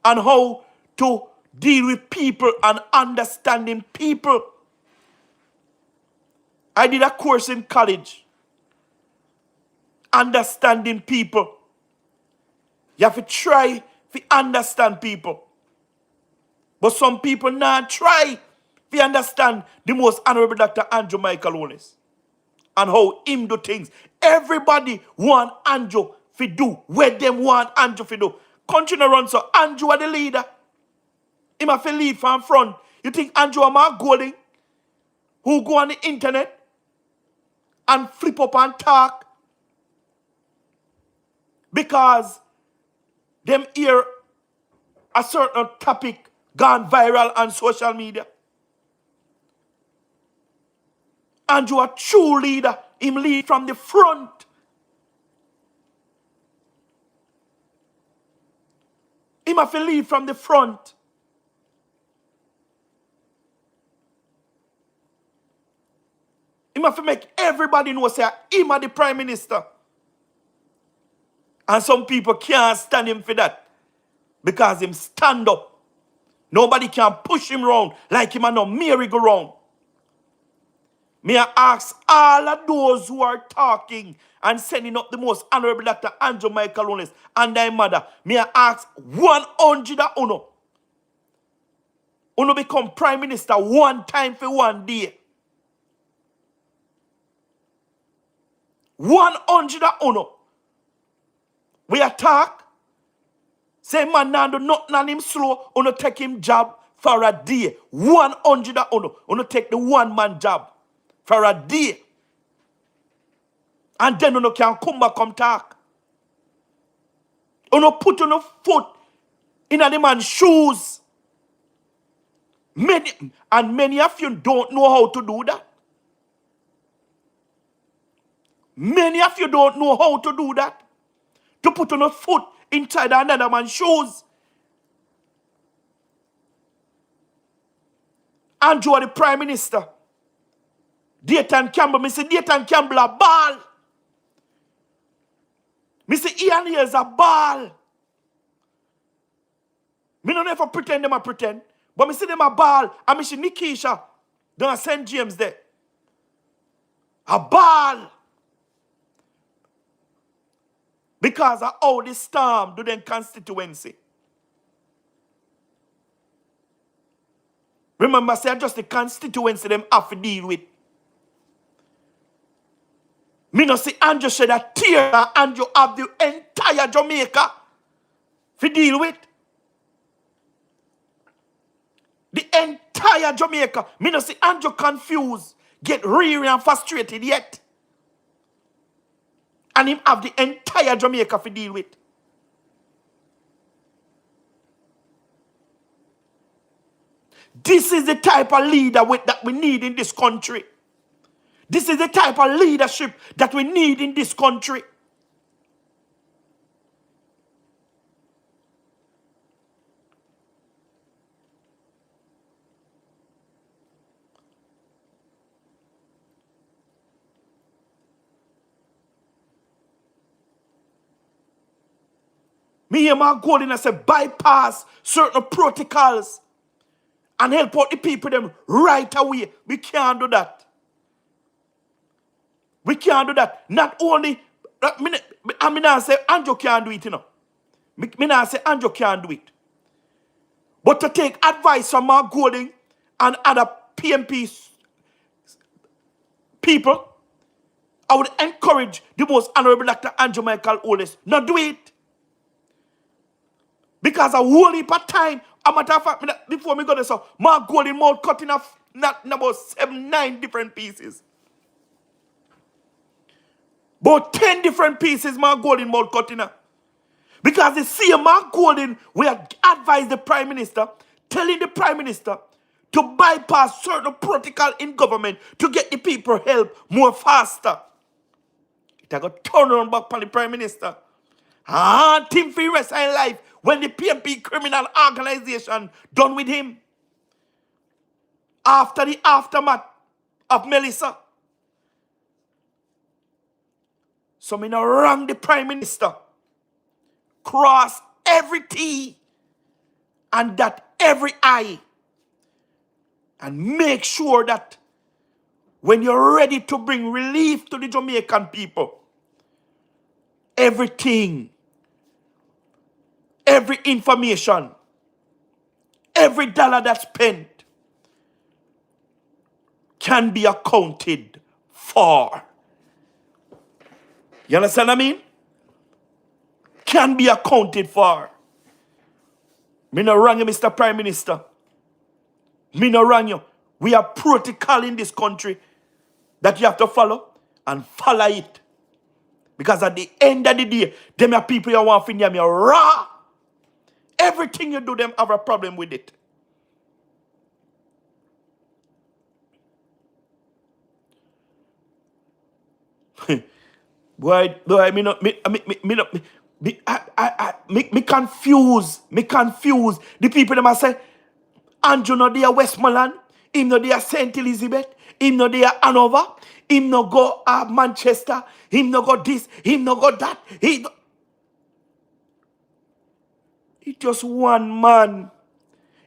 and how to deal with people and understanding people. I did a course in college. Understanding people. You have to try to understand people. But some people not try to understand the most honorable Dr. Andrew Michael Owens and how him do things. Everybody want Andrew to do what them want Andrew to do. Country no run, so Andrew are the leader. Him have to lead from front. You think Andrew are Mark Golding who go on the internet and flip up and talk because them hear a certain topic gone viral on social media? Andrew a true leader. Him lead from the front. Him have to lead from the front. Him have to make everybody know say him are the Prime Minister. And some people can't stand him for that. Because him stand up. Nobody can push him around like him and no merry-go-round. May I ask all of those who are talking and sending up the most honorable Dr. Andrew Michael Owens and their mother, may I ask 100 of uno. Uno become Prime Minister one time for one day. 100 of uno. We attack. Say man now do nothing on him slow. Uno take him job for a day. 100 of uno. Uno take the one man job for a day. And then uno can come back come talk. Uno put on a foot in the man's shoes. Many of you don't know how to do that. Many of you don't know how to do that. To put on a foot inside another man's shoes. Andrew, the Prime Minister. Dayton Campbell, me say Dayton Campbell a ball. Me say Ian here is a ball. Me don't ever pretend them a pretend. But me see them a ball. And me see Nikisha down at St. James there. A ball. Because of how the storm do them constituency. Remember, say just the constituency them have to deal with. Me no see Andrew shed a tear and Andrew have the entire Jamaica to deal with. The entire Jamaica. Me no see Andrew confused, get weary and frustrated yet. And him have the entire Jamaica to deal with. This is the type of leader that we need in this country. This is the type of leadership that we need in this country. Me hear my goal in I say bypass certain protocols and help out the people them right away. We can't do that. We can't do that. Not only, I mean, I say Andrew can't do it, you know. Me not say Andrew can't do it. But to take advice from Mark Golding and other PMP people, I would encourage the most honorable Dr. Andrew Michael Oles not do it. Because a whole heap of time, a matter of fact, before me go there, so Mark Golding mouth cutting off not about 7-9 different pieces. About 10 different pieces Mark Golding mouth cutting off. Because the same Mark Golding will advise the Prime Minister, telling the Prime Minister to bypass certain protocol in government to get the people help more faster. It got to turn around back on the Prime Minister. And him for the rest of his life when the PMP criminal organization done with him. After the aftermath of Melissa. So me now wrong the Prime Minister. Cross every T and dot every I. And make sure that when you're ready to bring relief to the Jamaican people, everything, every information, every dollar that's spent can be accounted for. You understand what I mean? Can be accounted for. Me no wrong you, Mr. Prime Minister. Me no wrong you. We have protocol in this country that you have to follow and follow it. Because at the end of the day, them are people you want to find them raw. Everything you do, them have a problem with it. boy, me confuse. Me confuse. The people them a say, Andrew no there Westmoreland, him no there St. Elizabeth, him no there Hanover, him no go Manchester, him no go this, him no go that. He just one man.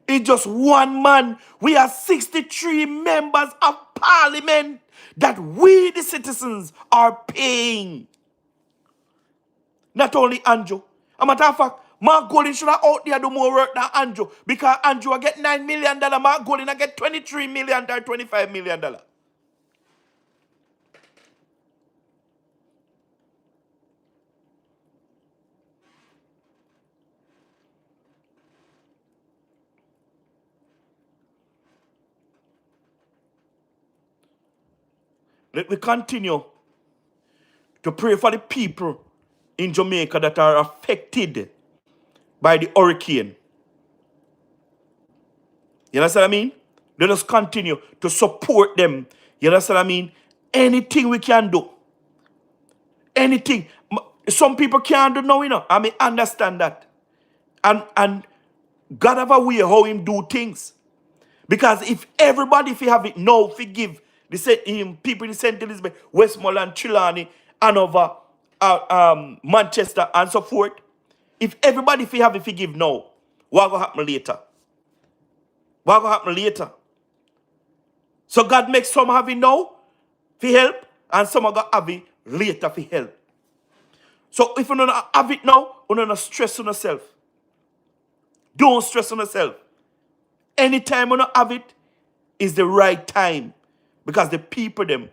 It's just one man. We are 63 members of parliament that we, the citizens, are paying. Not only Andrew. A matter of fact, Mark Golding should have out there do more work than Andrew. Because Andrew will get $9 million, Mark Golding will get $23 million or $25 million. Let me continue to pray for the people in Jamaica that are affected by the hurricane. You understand what I mean? Let us continue to support them. You understand what I mean? Anything we can do. Anything. Some people can't do now, you know. I mean, understand that. And God have a way how him do things. Because if everybody, if you have it now, forgive people in St. Elizabeth, Westmoreland, Trelawney, Hanover, Manchester, and so forth, if everybody, if you have it, forgive now, what will happen later? What will happen later? So God makes some have it now for help, and some are going to have it later for help. So if you don't have it now, you don't stress on yourself. Don't stress on yourself. Anytime you don't have it is the right time. Because the people them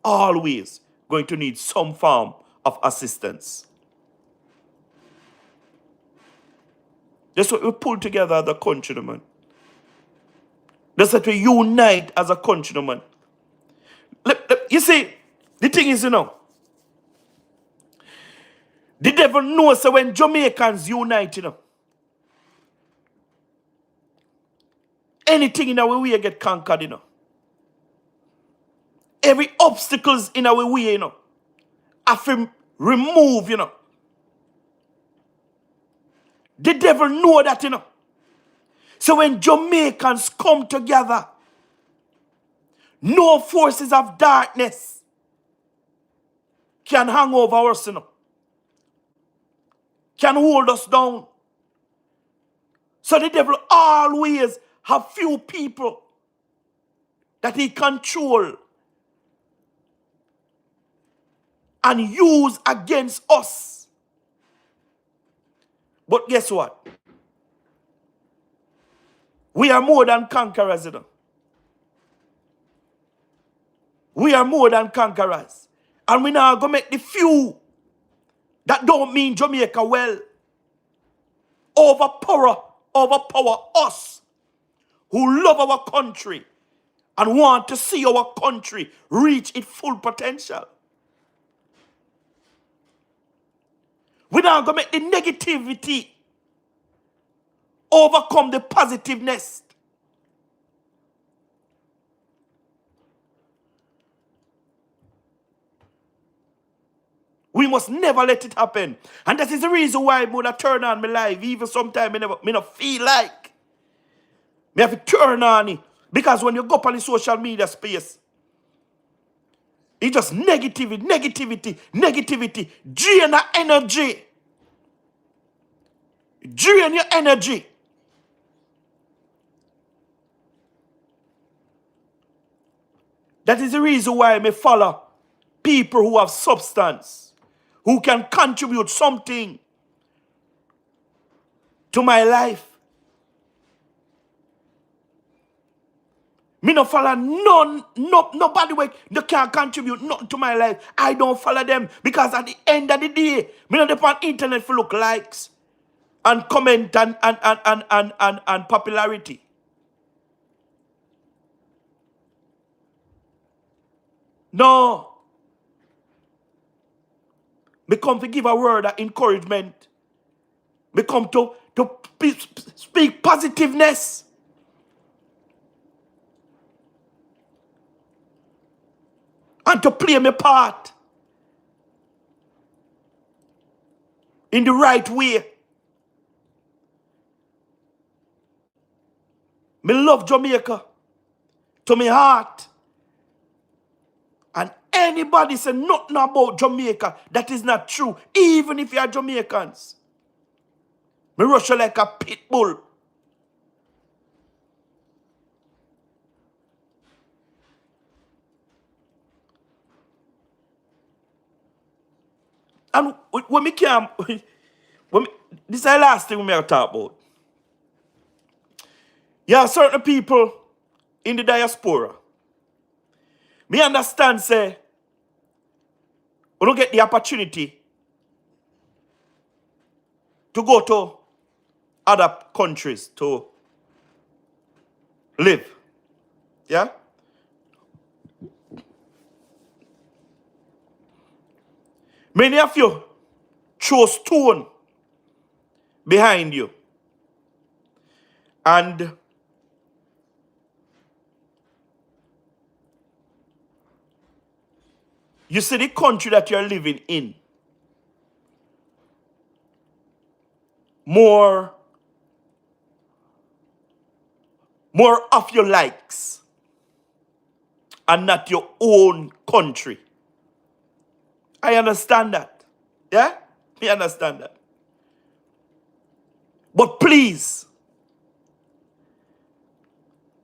always going to need some form of assistance. That's what we pull together as a countryman. That's what we unite as a countryman. You see, the thing is, you know, the devil knows that when Jamaicans unite, you know, anything in our way get conquered, you know. Every obstacles in our way, you know, have to remove, you know. The devil know that, you know. So when Jamaicans come together, no forces of darkness can hang over us, you know. Can hold us down. So the devil always have few people that he control and use against us. But guess what? We are more than conquerors, you know. We are more than conquerors. And we now go make the few that don't mean Jamaica well overpower us who love our country and want to see our country reach its full potential. We now go make the negativity overcome the positiveness. We must never let it happen. And that is the reason why I'm going to turn on my live. Even sometimes I not feel like. I have to turn on it. Because when you go up on the social media space, it's just negativity. Drain your energy. Drain your energy. That is the reason why I follow people who have substance, who can contribute something to my life. Me no follow nobody they can't contribute nothing to my life. I don't follow them because at the end of the day, me not depend on internet for look likes and comment and popularity. No. Me come to give a word of encouragement. Me come to speak positiveness. And to play my part in the right way. Me love Jamaica to my heart. And anybody say nothing about Jamaica that is not true, even if you are Jamaicans. Me rush you like a pit bull. And when me come, this is the last thing we may talk about. There are certain people in the diaspora. Me understand, say, we don't get the opportunity to go to other countries to live. Yeah? Many of you throw stone behind you. And You see the country that you're living in, more of your likes and not your own country. I understand that. Yeah? Me understand that. But please,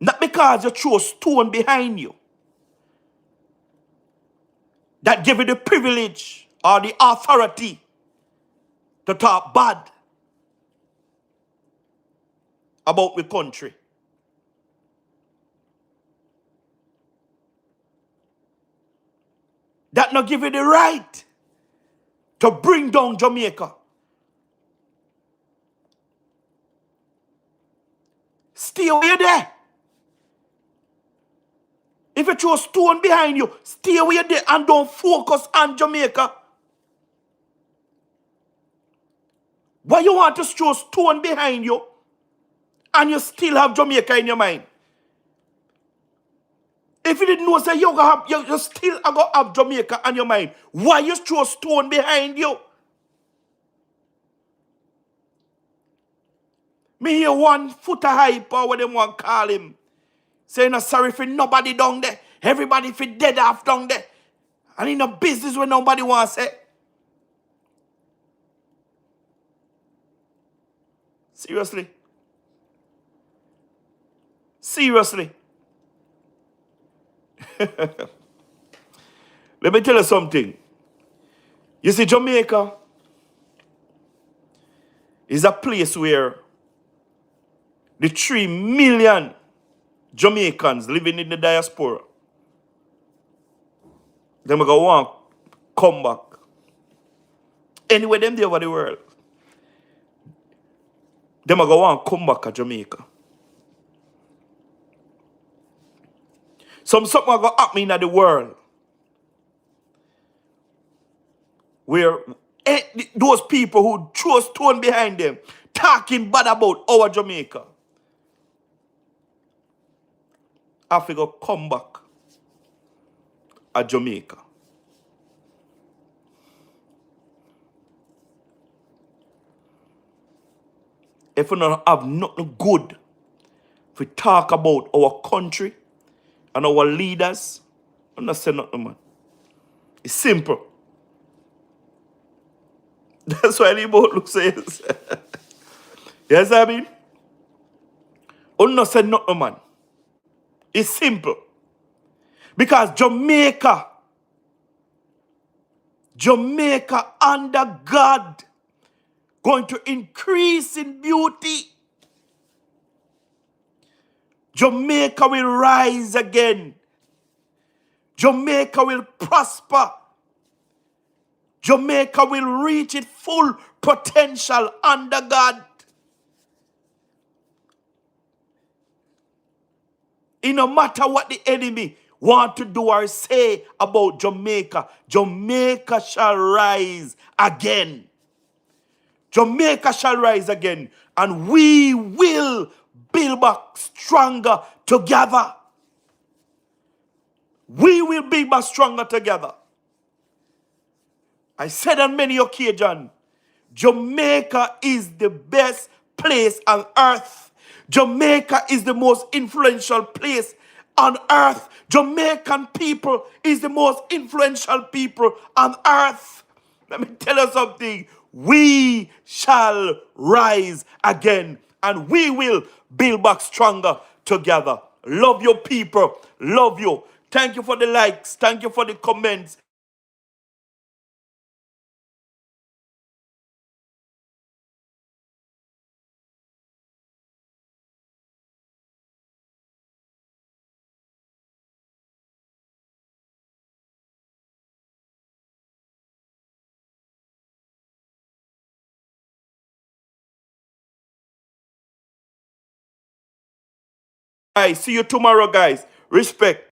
not because you throw a stone behind you, that give you the privilege or the authority to talk bad about the country. That not give you the right to bring down Jamaica. Stay away there. If you throw a stone behind you, stay away there and don't focus on Jamaica. Why you want to throw a stone behind you and you still have Jamaica in your mind? If you didn't know, say you still have Jamaica on your mind. Why you throw a stone behind you? Me hear one foot a hype or what them want call him. Say no sorry for nobody down there. Everybody for dead off down there. And in a business where nobody wants say. Seriously? Seriously? Let me tell you something. You see, Jamaica is a place where the 3 million Jamaicans living in the diaspora, them go want come back. Anywhere them there over the world, them go want come back to Jamaica. Something go happen in the world where those people who throw stone behind them talking bad about our Jamaica have to go come back at Jamaica. If we don't have nothing good to talk about our country and our leaders, I'm not saying nothing, man. It's simple. That's why the boat says. Yes, I mean? I'm not saying nothing, man. It's simple. Because Jamaica under God going to increase in beauty. Jamaica will rise again. Jamaica will prosper. Jamaica will reach its full potential under God. It no matter what the enemy want to do or say about Jamaica, Jamaica shall rise again. Jamaica shall rise again. And we will build back stronger together. We will build back stronger together. I said on many occasions, Jamaica is the best place on earth. Jamaica is the most influential place on earth. Jamaican people is the most influential people on earth. Let me tell you something. We shall rise again and we will build back stronger together. Love your people. Love you. Thank you for the likes. Thank you for the comments. I see you tomorrow, guys. Respect.